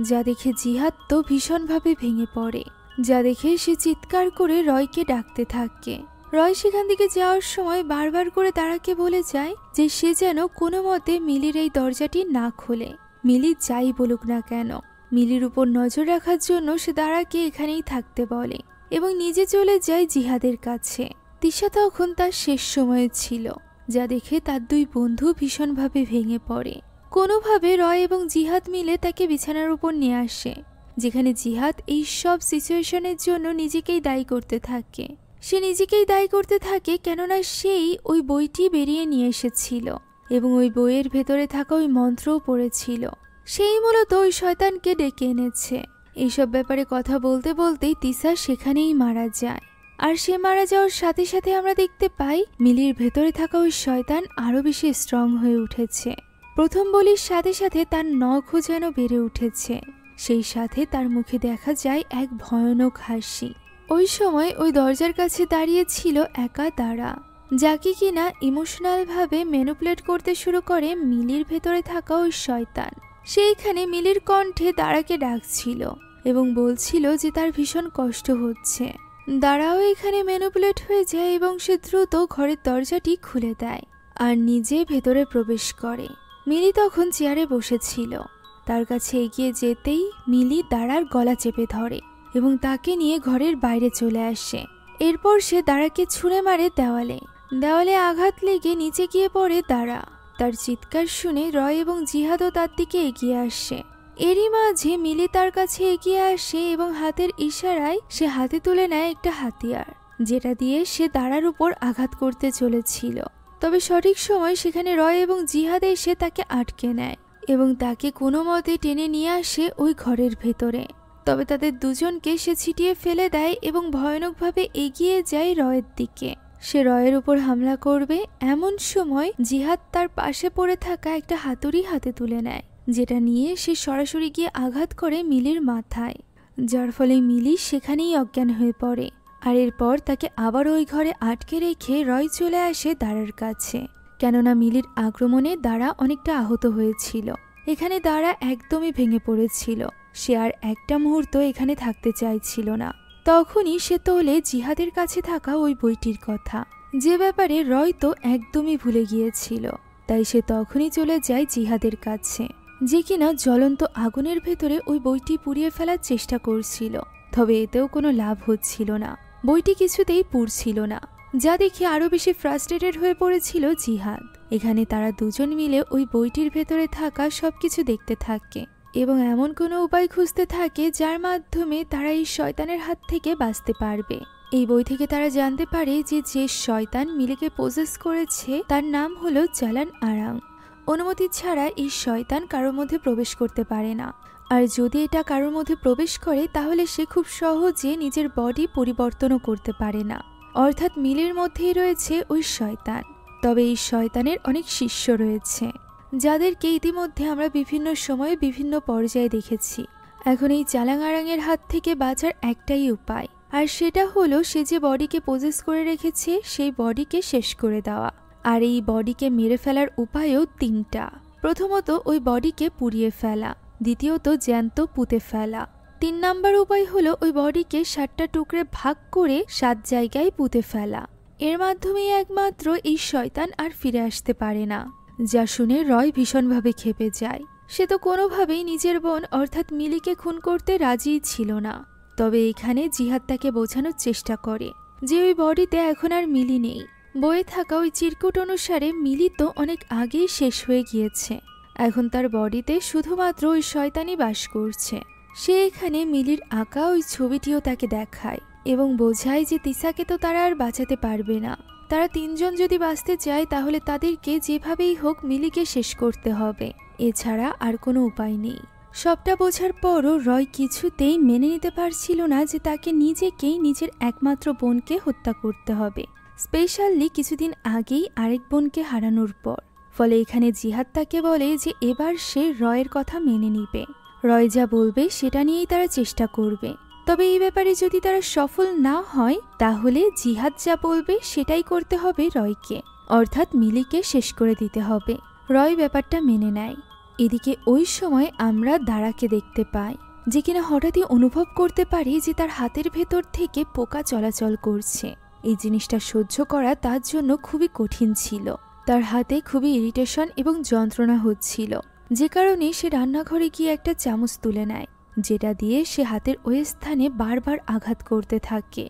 যা দেখে জিহাদ তো ভীষণভাবে ভেঙে পড়ে। যা দেখে সে চিৎকার করে রয়কে ডাকতে থাকে। রয় সেখান থেকে যাওয়ার সময় বারবার করে তারাকে বলে যায় যে সে যেন কোনো মতে মিলির এই দরজাটি না খোলে। মিলি যাই বলুক না কেন, মিলির উপর নজর রাখার জন্য সে তারাকে এখানেই থাকতে বলে এবং নিজে চলে যায় জিহাদের কাছে। তিসা তখন তার শেষ সময়ে ছিল, যা দেখে তার দুই বন্ধু ভীষণভাবে ভেঙে পড়ে। কোনোভাবে রয় এবং জিহাদ মিলে তাকে বিছানার উপর নিয়ে আসে, যেখানে জিহাদ এই সব সিচুয়েশনের জন্য নিজেকেই দায়ী করতে থাকে। সে নিজেকেই দায়ী করতে থাকে কেননা সেই ওই বইটি বেরিয়ে নিয়ে এসেছিল এবং ওই বইয়ের ভেতরে থাকা ওই মন্ত্রও পড়েছিল। সেই মূলত ওই শয়তানকে ডেকে এনেছে। এইসব ব্যাপারে কথা বলতে বলতেই তিসা সেখানেই মারা যায়। আর সে মারা যাওয়ার সাথে সাথে আমরা দেখতে পাই মিলির ভেতরে থাকা ওই শয়তান আরো বেশি স্ট্রং হয়ে উঠেছে। প্রথম বলির সাথে সাথে তার নখও যেন বেড়ে উঠেছে। সেই সাথে তার মুখে দেখা যায় এক ভয়ানক হাসি। ওই সময় ওই দরজার কাছে দাঁড়িয়ে ছিল একা দাঁড়া, যাকে কিনা ইমোশনাল ভাবে ম্যানিপুলেট করতে শুরু করে মিলির ভেতরে থাকা ওই শয়তান। সেইখানে মিলির কণ্ঠে দাঁড়াকে ডাকছিল এবং বলছিল যে তার ভীষণ কষ্ট হচ্ছে। দাঁড়াও এখানে ম্যানিপুলেট হয়ে যায় এবং সে দ্রুত ঘরের দরজাটি খুলে দেয় আর নিজে ভেতরে প্রবেশ করে। মিলি তখন চেয়ারে বসেছিল। তার কাছে এগিয়ে যেতেই মিলি দাঁড়ার গলা চেপে ধরে এবং তাকে নিয়ে ঘরের বাইরে চলে আসে। এরপর সে দাঁড়াকে ছুঁড়ে মারে দেওয়ালে। দেওয়ালে আঘাত লেগে নিচে গিয়ে পড়ে দাঁড়া। তার চিৎকার শুনে রয় এবং জিহাদও তার দিকে এগিয়ে আসে। এরই মাঝে মিলি তার কাছে এগিয়ে আসে এবং হাতের ইশারায় সে হাতে তুলে নেয় একটা হাতিয়ার, যেটা দিয়ে সে দাঁড়ার উপর আঘাত করতে চলেছিল। তবে সঠিক সময় সেখানে রয় এবং জিহাদ এসে তাকে আটকে নেয় এবং তাকে কোনো মতে টেনে নিয়ে আসে ওই ঘরের ভেতরে। তবে তাদের দুজনকে সে ছিটিয়ে ফেলে দেয় এবং ভয়ানকভাবে এগিয়ে যায় রয়ের দিকে। সে রয়ের উপর হামলা করবে এমন সময় জিহাদ তার পাশে পড়ে থাকা একটা হাতুড়ি হাতে তুলে নেয়, যেটা নিয়ে সে সরাসরি গিয়ে আঘাত করে মিলির মাথায়, যার ফলে মিলি সেখানেই অজ্ঞান হয়ে পড়ে। আর এরপর তাকে আবার ওই ঘরে আটকে রেখে রয় চলে আসে দাঁড়ার কাছে, কেননা মিলির আক্রমণে দাঁড়া অনেকটা আহত হয়েছিল। এখানে দাঁড়া একদমই ভেঙে পড়েছিল। সে আর একটা মুহূর্ত এখানে থাকতে চাইছিল না। তখনই সে তোলে জিহাদের কাছে থাকা ওই বইটির কথা, যে ব্যাপারে রয় তো একদমই ভুলে গিয়েছিল। তাই সে তখনই চলে যায় জিহাদের কাছে, যে কিনা জ্বলন্ত আগুনের ভেতরে ওই বইটি পুড়িয়ে ফেলার চেষ্টা করছিল। তবে এতেও কোনো লাভ হচ্ছিল না। বইটি কিছুতেই পুড়ছিল না, যা দেখে আরো বেশি ফ্রাস্ট্রেটেড হয়ে পড়েছিল জিহাদ। এখানে তারা দুজন মিলে ওই বইটির ভেতরে থাকা সবকিছু দেখতে থাকে এবং এমন কোনো উপায় খুঁজতে থাকে যার মাধ্যমে তারা এই শয়তানের হাত থেকে বাঁচতে পারবে। এই বই থেকে তারা জানতে পারে যে শয়তান মিলিকে পজেস করেছে তার নাম হলো জালান আরাং। অনুমতি ছাড়া এই শয়তান কারোর মধ্যে প্রবেশ করতে পারে না, আর যদি এটা কারোর মধ্যে প্রবেশ করে তাহলে সে খুব সহজে নিজের বডি পরিবর্তনও করতে পারে না। অর্থাৎ মিলের মধ্যেই রয়েছে ওই শয়তান। তবে এই শয়তানের অনেক শিষ্য রয়েছে, যাদেরকে ইতিমধ্যে আমরা বিভিন্ন সময়ে বিভিন্ন পর্যায়ে দেখেছি। এখন এই জালান আরাংয়ের হাত থেকে বাঁচার একটাই উপায়, আর সেটা হলো সে যে বডিকে পজেস করে রেখেছে সেই বডিকে শেষ করে দেওয়া। আর এই বডিকে মেরে ফেলার উপায়ও তিনটা। প্রথমত ওই বডিকে পুড়িয়ে ফেলা, দ্বিতীয়ত জ্যান্ত পুঁতে ফেলা, 3 নাম্বার উপায় হলো ওই বডিকে 7টা টুকরে ভাগ করে 7 জায়গায় পুঁতে ফেলা। এর মাধ্যমেই একমাত্র এই শয়তান আর ফিরে আসতে পারে না। যা শুনে রয় ভীষণভাবে ক্ষেপে যায়। সে তো কোনোভাবেই নিজের বোন অর্থাৎ মিলিকে খুন করতে রাজিই ছিল না। তবে এখানে জিহাদ তাকে বোঝানোর চেষ্টা করে যে ওই বডিতে এখন আর মিলি নেই। বয়ে থাকা ওই চিরকুট অনুসারে মিলি তো অনেক আগেই শেষ হয়ে গিয়েছে, এখন তার বডিতে শুধুমাত্র ওই শয়তানই বাস করছে। সে এখানে মিলির আঁকা ওই ছবিটিও তাকে দেখায় এবং বোঝায় যে তিসাকে তো তারা আর বাঁচাতে পারবে না। তারা 3 জন যদি বাঁচতে চায় তাহলে তাদেরকে যেভাবেই হোক মিলিকে শেষ করতে হবে, এছাড়া আর কোনো উপায় নেই। সবটা বোঝার পরও রয় কিছুতেই মেনে নিতে পারছিল না যে তাকে নিজেকেই নিজের একমাত্র বোনকে হত্যা করতে হবে, স্পেশালি কিছুদিন আগেই আরেক বোনকে হারানোর পর। ফলে এখানে জিহাদ তাকে বলে যে এবার সে রয়ের কথা মেনে নিবে, রয় যা বলবে সেটা নিয়েই তারা চেষ্টা করবে। তবে এই ব্যাপারে যদি তারা সফল না হয় তাহলে জিহাদ যা বলবে সেটাই করতে হবে রয়কে, অর্থাৎ মিলিকে শেষ করে দিতে হবে। রয় ব্যাপারটা মেনে নেয়। এদিকে ওই সময় আমরা দাঁড়াকে দেখতে পাই, যে কিনা হঠাৎই অনুভব করতে পারে যে তার হাতের ভেতর থেকে পোকা চলাচল করছে। এই জিনিসটা সহ্য করা তার জন্য খুবই কঠিন ছিল। তার হাতে খুবই ইরিটেশন এবং যন্ত্রণা হচ্ছিল, যে কারণে সে রান্নাঘরে গিয়ে একটা চামচ তুলে নেয়, যেটা দিয়ে সে হাতের ওই স্থানে বারবার আঘাত করতে থাকে।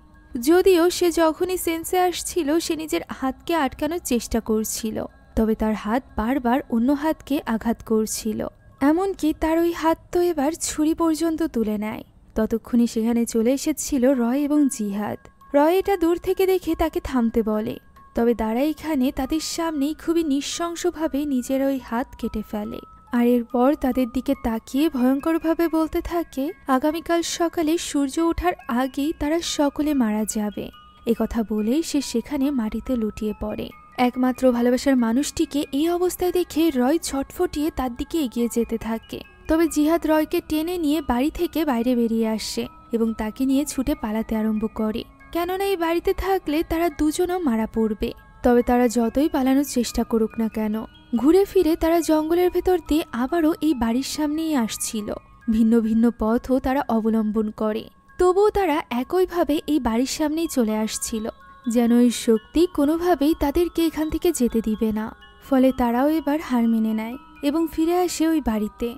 যদিও সে যখনই সেন্সে আসছিল সে নিজের হাতকে আটকানোর চেষ্টা করছিল, তবে তার হাত বারবার অন্য হাতকে আঘাত করছিল। এমনকি তার ওই হাত তো এবার ছুরি পর্যন্ত তুলে নেয়। ততক্ষণে সেখানে চলে এসেছিল রয় এবং জিহাদ। রয় এটা দূর থেকে দেখে তাকে থামতে বলে, তবে তারা এখানে তাদের সামনেই খুবই নৃশংসভাবে নিজের ওই হাত কেটে ফেলে। আর এরপর তাদের দিকে তাকিয়ে ভয়ঙ্করভাবে বলতে থাকে আগামীকাল সকালে সূর্য ওঠার আগেই তারা সকলে মারা যাবে। একথা বলেই সে সেখানে মাটিতে লুটিয়ে পড়ে। একমাত্র ভালোবাসার মানুষটিকে এই অবস্থায় দেখে রয় ছটফটিয়ে তার দিকে এগিয়ে যেতে থাকে। তবে জিহাদ রয়কে টেনে নিয়ে বাড়ি থেকে বাইরে বেরিয়ে আসে এবং তাকে নিয়ে ছুটে পালাতে আরম্ভ করে, কেননা এই বাড়িতে থাকলে তারা দুজনও মারা পড়বে। তবে তারা যতই পালানোর চেষ্টা করুক না কেন, ঘুরে ফিরে তারা জঙ্গলের ভেতর দিয়ে আবারও এই বাড়ির সামনেই আসছিল। ভিন্ন ভিন্ন পথও তারা অবলম্বন করে, তবুও তারা একইভাবে এই বাড়ির সামনেই চলে আসছিল, যেন এই শক্তি কোনোভাবেই তাদেরকে এখান থেকে যেতে দিবে না। ফলে তারাও এবার হার মেনে নেয় এবং ফিরে আসে ওই বাড়িতে।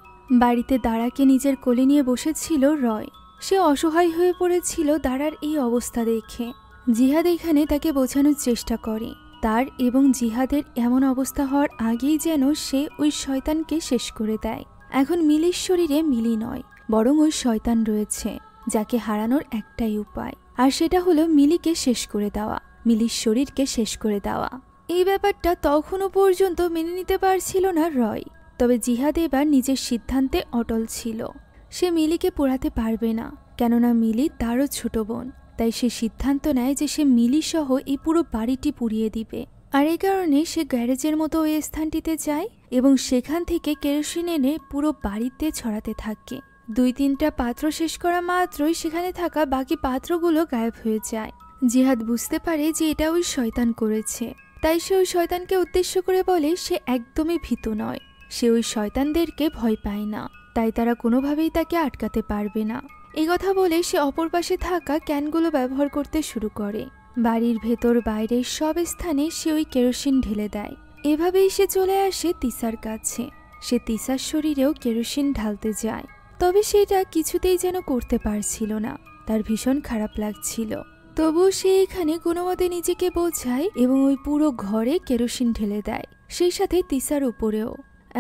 বাড়িতে দাঁড়াকে নিজের কোলে নিয়ে বসেছিল রয়। সে অসহায় হয়ে পড়েছিল দাঁড়ার এই অবস্থা দেখে। জিহাদ এখানে তাকে বোঝানোর চেষ্টা করে তার এবং জিহাদের এমন অবস্থা হওয়ার আগেই যেন সে ওই শয়তানকে শেষ করে দেয়। এখন মিলির শরীরে মিলি নয়, বরং ওই শয়তান রয়েছে, যাকে হারানোর একটাই উপায়, আর সেটা হলো মিলিকে শেষ করে দেওয়া, মিলির শরীরকে শেষ করে দেওয়া। এই ব্যাপারটা তখনও পর্যন্ত মেনে নিতে পারছিল না রয়। তবে জিহাদ এবার নিজের সিদ্ধান্তে অটল ছিল। সে মিলিকে পোড়াতে পারবে না, কেননা মিলি তারও ছোট বোন। তাই সে সিদ্ধান্ত নেয় যে সে মিলি সহ এই পুরো বাড়িটি পুড়িয়ে দিবে। আর এই কারণে সে গ্যারেজের মতো ওই স্থানটিতে যায় এবং সেখান থেকে কেরোসিন এনে পুরো বাড়িতে ছড়াতে থাকে। 2-3টা পাত্র শেষ করা মাত্রই সেখানে থাকা বাকি পাত্রগুলো গায়েব হয়ে যায়। জিহাদ বুঝতে পারে যে এটা ওই শয়তান করেছে, তাই সে ওই শয়তানকে উদ্দেশ্য করে বলে সে একদমই ভীতু নয়, সে ওই শয়তানদেরকে ভয় পায় না, তাই তারা কোনোভাবেই তাকে আটকাতে পারবে না। এই কথা বলে সে অপর পাশে থাকা ক্যানগুলো ব্যবহার করতে শুরু করে। বাড়ির ভেতর বাইরে সব স্থানে সে ওই কেরোসিন ঢেলে দেয়। এভাবেই সে চলে আসে তিসার কাছে। সে তিসার শরীরেও কেরোসিন ঢালতে যায়, তবে সেটা কিছুতেই যেন করতে পারছিল না। তার ভীষণ খারাপ লাগছিল। তবুও সে এখানে কোনো মতে নিজেকে বোঝায় এবং ওই পুরো ঘরে কেরোসিন ঢেলে দেয়, সেই সাথে তিসার উপরেও।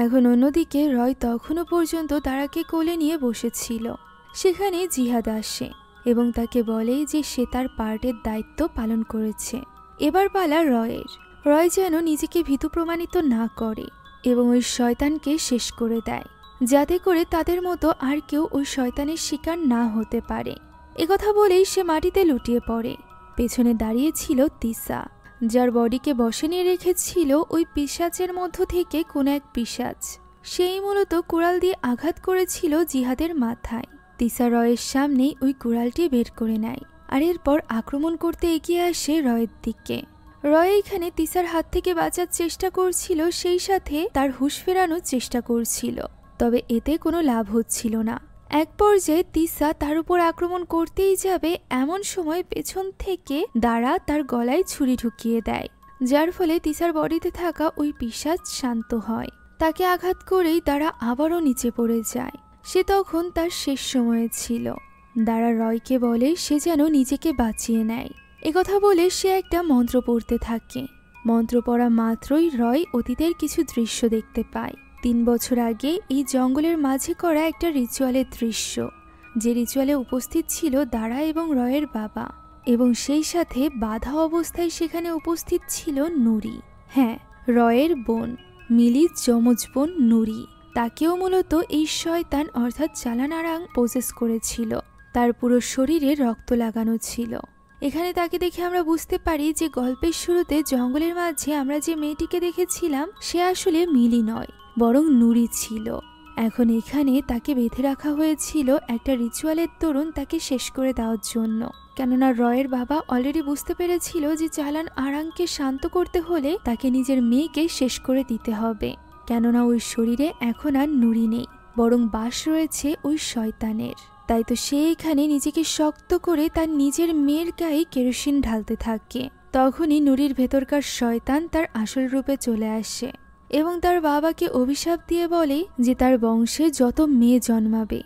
এখন অন্যদিকে রয় তখনও পর্যন্ত দাঁড়াকে কোলে নিয়ে বসেছিল। সেখানে জিহাদ আসে এবং তাকে বলে যে সে তার পার্টের দায়িত্ব পালন করেছে, এবার পালা রয়ের। রয় যেন নিজেকে ভীতু প্রমাণিত না করে এবং ওই শয়তানকে শেষ করে দেয়, যাতে করে তাদের মতো আর কেউ ওই শয়তানের শিকার না হতে পারে। একথা বলেই সে মাটিতে লুটিয়ে পড়ে। পেছনে দাঁড়িয়ে ছিল তিসা, যার বডিকে বসে নিয়ে রেখেছিল ওই পিশাচের মধ্য থেকে কোন এক পিশাচ। সেই মূলত কুড়াল দিয়ে আঘাত করেছিল জিহাদের মাথায়। তিসা রয়ের সামনেই ওই কুড়ালটি বের করে নেয় আর এরপর আক্রমণ করতে এগিয়ে আসে রয়ের দিকে। রয় এখানে তিসার হাত থেকে বাঁচার চেষ্টা করছিল, সেই সাথে তার হুঁশ ফেরানোর চেষ্টা করছিল, তবে এতে কোনো লাভ হচ্ছিল না। এক পর্যায়ে তিসা তার উপর আক্রমণ করতেই যাবে, এমন সময় পেছন থেকে দাঁড়া তার গলায় ছুরি ঢুকিয়ে দেয়, যার ফলে তিসার বডিতে থাকা ওই পিশাচ শান্ত হয়। তাকে আঘাত করেই দাঁড়া আবারও নিচে পড়ে যায়। সে তখন তার শেষ সময়ে ছিল। দাঁড়া রয়কে বলে সে যেন নিজেকে বাঁচিয়ে নেয়। একথা বলে সে একটা মন্ত্র পড়তে থাকে। মন্ত্র পড়া মাত্রই রয় অতীতের কিছু দৃশ্য দেখতে পায়। 3 বছর আগে এই জঙ্গলের মাঝে করা একটা রিচুয়ালের দৃশ্য, যে রিচুয়ালে উপস্থিত ছিল দাঁড়া এবং রয়ের বাবা, এবং সেই সাথে বাধা অবস্থায় সেখানে উপস্থিত ছিল নুরি। হ্যাঁ, রয়ের বোন, মিলির যমজ বোন নুরি। তাকেও মূলত এই শয়তান অর্থাৎ চালান আরাং পোজেস করেছিল। তার পুরো শরীরে রক্ত লাগানো ছিল। এখানে তাকে দেখে আমরা বুঝতে পারি যে গল্পের শুরুতে জঙ্গলের মাঝে আমরা যে মেয়েটিকে দেখেছিলাম সে আসলে মিলি নয়, বরং নুরি ছিল। এখন এখানে তাকে বেঁধে রাখা হয়েছিল একটা রিচুয়ালের দরুন তাকে শেষ করে দেওয়ার জন্য। কেননা রয়ের বাবা অলরেডি বুঝতে পেরেছিল যে চালান আরাংকে শান্ত করতে হলে তাকে নিজের মেয়েকে শেষ করে দিতে হবে। কেননা ওই শরীরে এখন আর নুরি নেই, বরং বাস রয়েছে ওই শয়তানের। তাই তো সে এখানে নিজেকে শক্ত করে তার নিজের মেয়ের গায়ে কেরোসিন ঢালতে থাকে। তখনই নুরির ভেতরকার শয়তান তার আসল রূপে চলে আসে এবং তার বাবাকে অভিশাপ দিয়ে বলে যে তার বংশে যত মেয়ে জন্মাবে,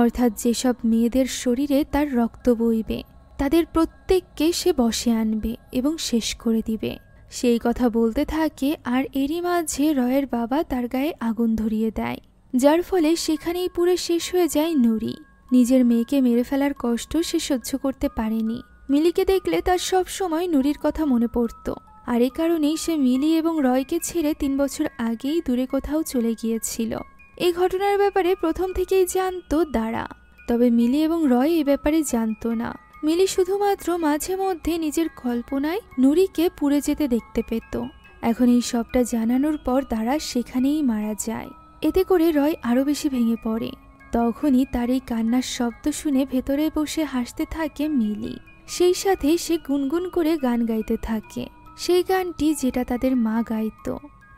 অর্থাৎ যেসব মেয়েদের শরীরে তার রক্ত বইবে, তাদের প্রত্যেককে সে বশে আনবে এবং শেষ করে দিবে। সেই কথা বলতে থাকে আর এরই মাঝে রয়ের বাবা তার গায়ে আগুন ধরিয়ে দেয়, যার ফলে সেখানেই পুরো শেষ হয়ে যায় নুরি। নিজের মেয়েকে মেরে ফেলার কষ্ট সে সহ্য করতে পারেনি। মিলিকে দেখলে তার সব সময় নুরির কথা মনে পড়ত, আর এই কারণেই সে মিলি এবং রয়কে ছেড়ে 3 বছর আগেই দূরে কোথাও চলে গিয়েছিল। এই ঘটনার ব্যাপারে প্রথম থেকেই জানতো দাঁড়া, তবে মিলি এবং রয় এ ব্যাপারে জানতো না। মিলি শুধুমাত্র মাঝে মধ্যে নিজের কল্পনায় নুরিকে পুড়ে যেতে দেখতে পেত। এখন এই সবটা জানানোর পর দাঁড়া সেখানেই মারা যায়। এতে করে রয় আরো বেশি ভেঙে পড়ে। তখনই তার এই কান্নার শব্দ শুনে ভেতরে বসে হাসতে থাকে মিলি। সেই সাথে সে গুনগুন করে গান গাইতে থাকে, সেই গানটি যেটা তাদের মা গাইত।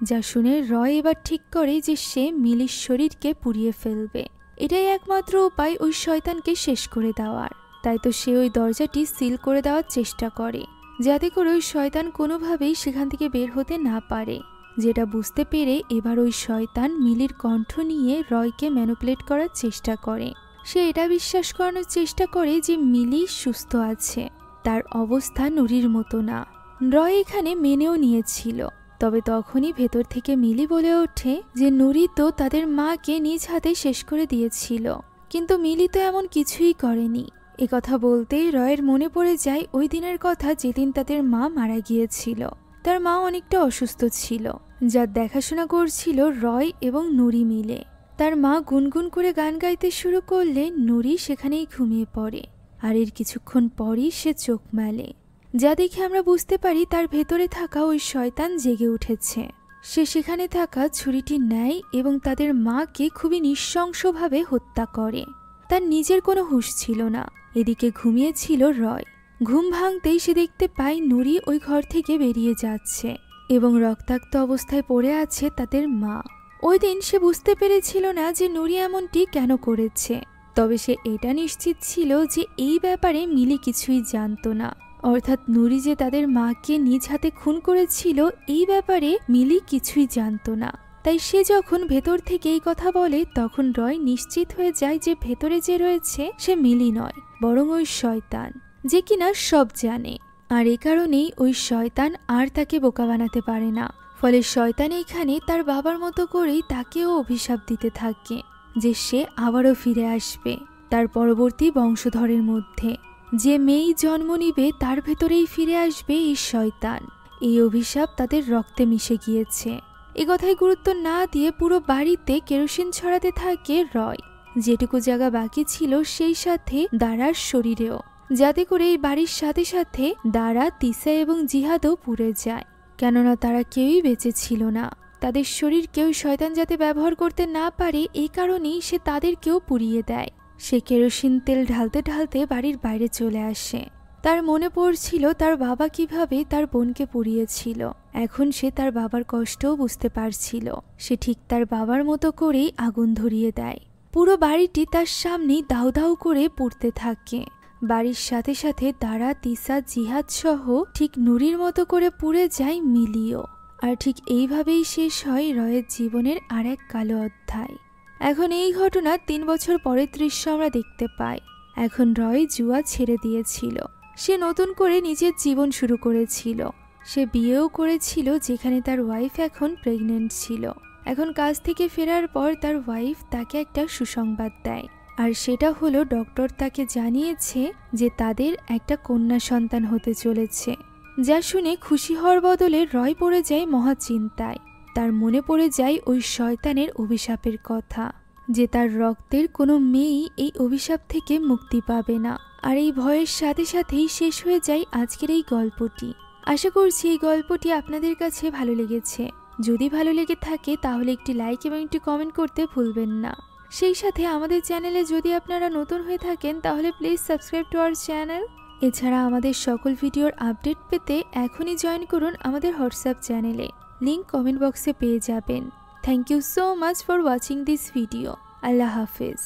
যা শুনে রয় এবার ঠিক করে যে সে মিলির শরীরকে পুড়িয়ে ফেলবে। এটাই একমাত্র উপায় ওই শয়তানকে শেষ করে দেওয়ার। তাই তো সে ওই দরজাটি সিল করে দেওয়ার চেষ্টা করে, যাতে করে ওই শয়তান কোনোভাবেই সেখান থেকে বের হতে না পারে। যেটা বুঝতে পেরে এবার ওই শয়তান মিলির কণ্ঠ নিয়ে রয়কে ম্যানিপুলেট করার চেষ্টা করে। সে এটা বিশ্বাস করানোর চেষ্টা করে যে মিলি সুস্থ আছে, তার অবস্থা নুরির মতো না। রয় এখানে মেনেও নিয়েছিল। তবে তখনই ভেতর থেকে মিলি বলে ওঠে যে নুরি তো তাদের মাকে নিজ হাতে শেষ করে দিয়েছিল, কিন্তু মিলি তো এমন কিছুই করেনি। একথা বলতেই রয়ের মনে পড়ে যায় ওই দিনের কথা, যেদিন তাদের মা মারা গিয়েছিল। তার মা অনেকটা অসুস্থ ছিল, যার দেখাশোনা করছিল রয় এবং নুরি মিলে। তার মা গুনগুন করে গান গাইতে শুরু করলে নুরি সেখানেই ঘুমিয়ে পড়ে, আর এর কিছুক্ষণ পরই সে চোখ মেলে, যা দেখে আমরা বুঝতে পারি তার ভেতরে থাকা ওই শয়তান জেগে উঠেছে। সে সেখানে থাকা ছুরিটি নেয় এবং তাদের মাকে খুবই নৃশংসভাবে হত্যা করে। তার নিজের কোনো হুঁশ ছিল না। এদিকে ঘুমিয়েছিল রয়। ঘুম ভাঙতেই সে দেখতে পায় নুরি ওই ঘর থেকে বেরিয়ে যাচ্ছে এবং রক্তাক্ত অবস্থায় পড়ে আছে তাদের মা। ওই দিন সে বুঝতে পেরেছিল না যে নুরি এমনটি কেন করেছে, তবে সে এটা নিশ্চিত ছিল যে এই ব্যাপারে মিলি কিছুই জানতো না। অর্থাৎ নুরি যে তাদের মাকে নিজ হাতে খুন করেছিল এই ব্যাপারে মিলি কিছুই জানতো না। তাই সে যখন ভেতর থেকে এই কথা বলে তখন রয় নিশ্চিত হয়ে যায় যে ভেতরে যে রয়েছে সে মিলি নয়, বরং ওই শয়তান, যে কিনা সব জানে। আর এ কারণেই ওই শয়তান আর তাকে বোকা বানাতে পারে না। ফলে শয়তান এইখানে তার বাবার মতো করেই তাকেও অভিশাপ দিতে থাকে যে সে আবারও ফিরে আসবে তার পরবর্তী বংশধরের মধ্যে। যে মেয়েই জন্ম নিবে তার ভেতরেই ফিরে আসবে এই শয়তান। এই অভিশাপ তাদের রক্তে মিশে গিয়েছে। এ কথায় গুরুত্ব না দিয়ে পুরো বাড়িতে কেরোসিন ছড়াতে থাকে রয়। যেটুকু জায়গা বাকি ছিল সেই সাথে দারার শরীরেও, যাতে করে এই বাড়ির সাথে সাথে দারা, তিসা এবং জিহাদও পুড়ে যায়। কেননা তারা কেউই বেঁচে ছিল না। তাদের শরীর কেউ শয়তান যাতে ব্যবহার করতে না পারে এই কারণেই সে তাদেরকেও পুড়িয়ে দেয়। সে কেরোসিন তেল ঢালতে ঢালতে বাড়ির বাইরে চলে আসে। তার মনে পড়ছিল তার বাবা কিভাবে তার বোনকে পুড়িয়েছিল। এখন সে তার বাবার কষ্টও বুঝতে পারছিল। সে ঠিক তার বাবার মতো করেই আগুন ধরিয়ে দেয়। পুরো বাড়িটি তার সামনেই দাউ দাউ করে পুড়তে থাকে। বাড়ির সাথে সাথে দারা, তিসা, জিহাদ সহ ঠিক নুরির মতো করে পুড়ে যায় মিলিও। আর ঠিক এইভাবেই শেষ হয় রয়ের জীবনের আর এক কালো অধ্যায়। এখন এই ঘটনা 3 বছর পরের দৃশ্য আমরা দেখতে পাই। এখন রয় জুয়া ছেড়ে দিয়েছিল। সে নতুন করে নিজের জীবন শুরু করেছিল। সে বিয়েও করেছিল, যেখানে তার ওয়াইফ এখন প্রেগনেন্ট ছিল। এখন কাজ থেকে ফেরার পর তার ওয়াইফ তাকে একটা সুসংবাদ দেয়। আর সেটা হলো ডক্টর তাকে জানিয়েছে যে তাদের একটা কন্যা সন্তান হতে চলেছে। যা শুনে খুশি হওয়ার বদলে রয় পড়ে যায় মহা চিন্তায়। তার মনে পড়ে যায় ওই শয়তানের অভিশাপের কথা, যে তার রক্তের কোনো মেয়েই এই অভিশাপ থেকে মুক্তি পাবে না। আর এই ভয়ের সাথে সাথেই শেষ হয়ে যায় আজকের এই গল্পটি। আশা করছি এই গল্পটি আপনাদের কাছে ভালো লেগেছে। যদি ভালো লেগে থাকে তাহলে একটি লাইক এবং একটি কমেন্ট করতে ভুলবেন না। সেই সাথে আমাদের চ্যানেলে যদি আপনারা নতুন হয়ে থাকেন তাহলে please subscribe to our channel. এছাড়া আমাদের সকল ভিডিওর আপডেট পেতে এখনই জয়েন করুন আমাদের হোয়াটসঅ্যাপ চ্যানেলে। লিংক কমেন্ট বক্সে পেয়ে যাবেন। Thank you so much for watching this video. আল্লাহ হাফেজ।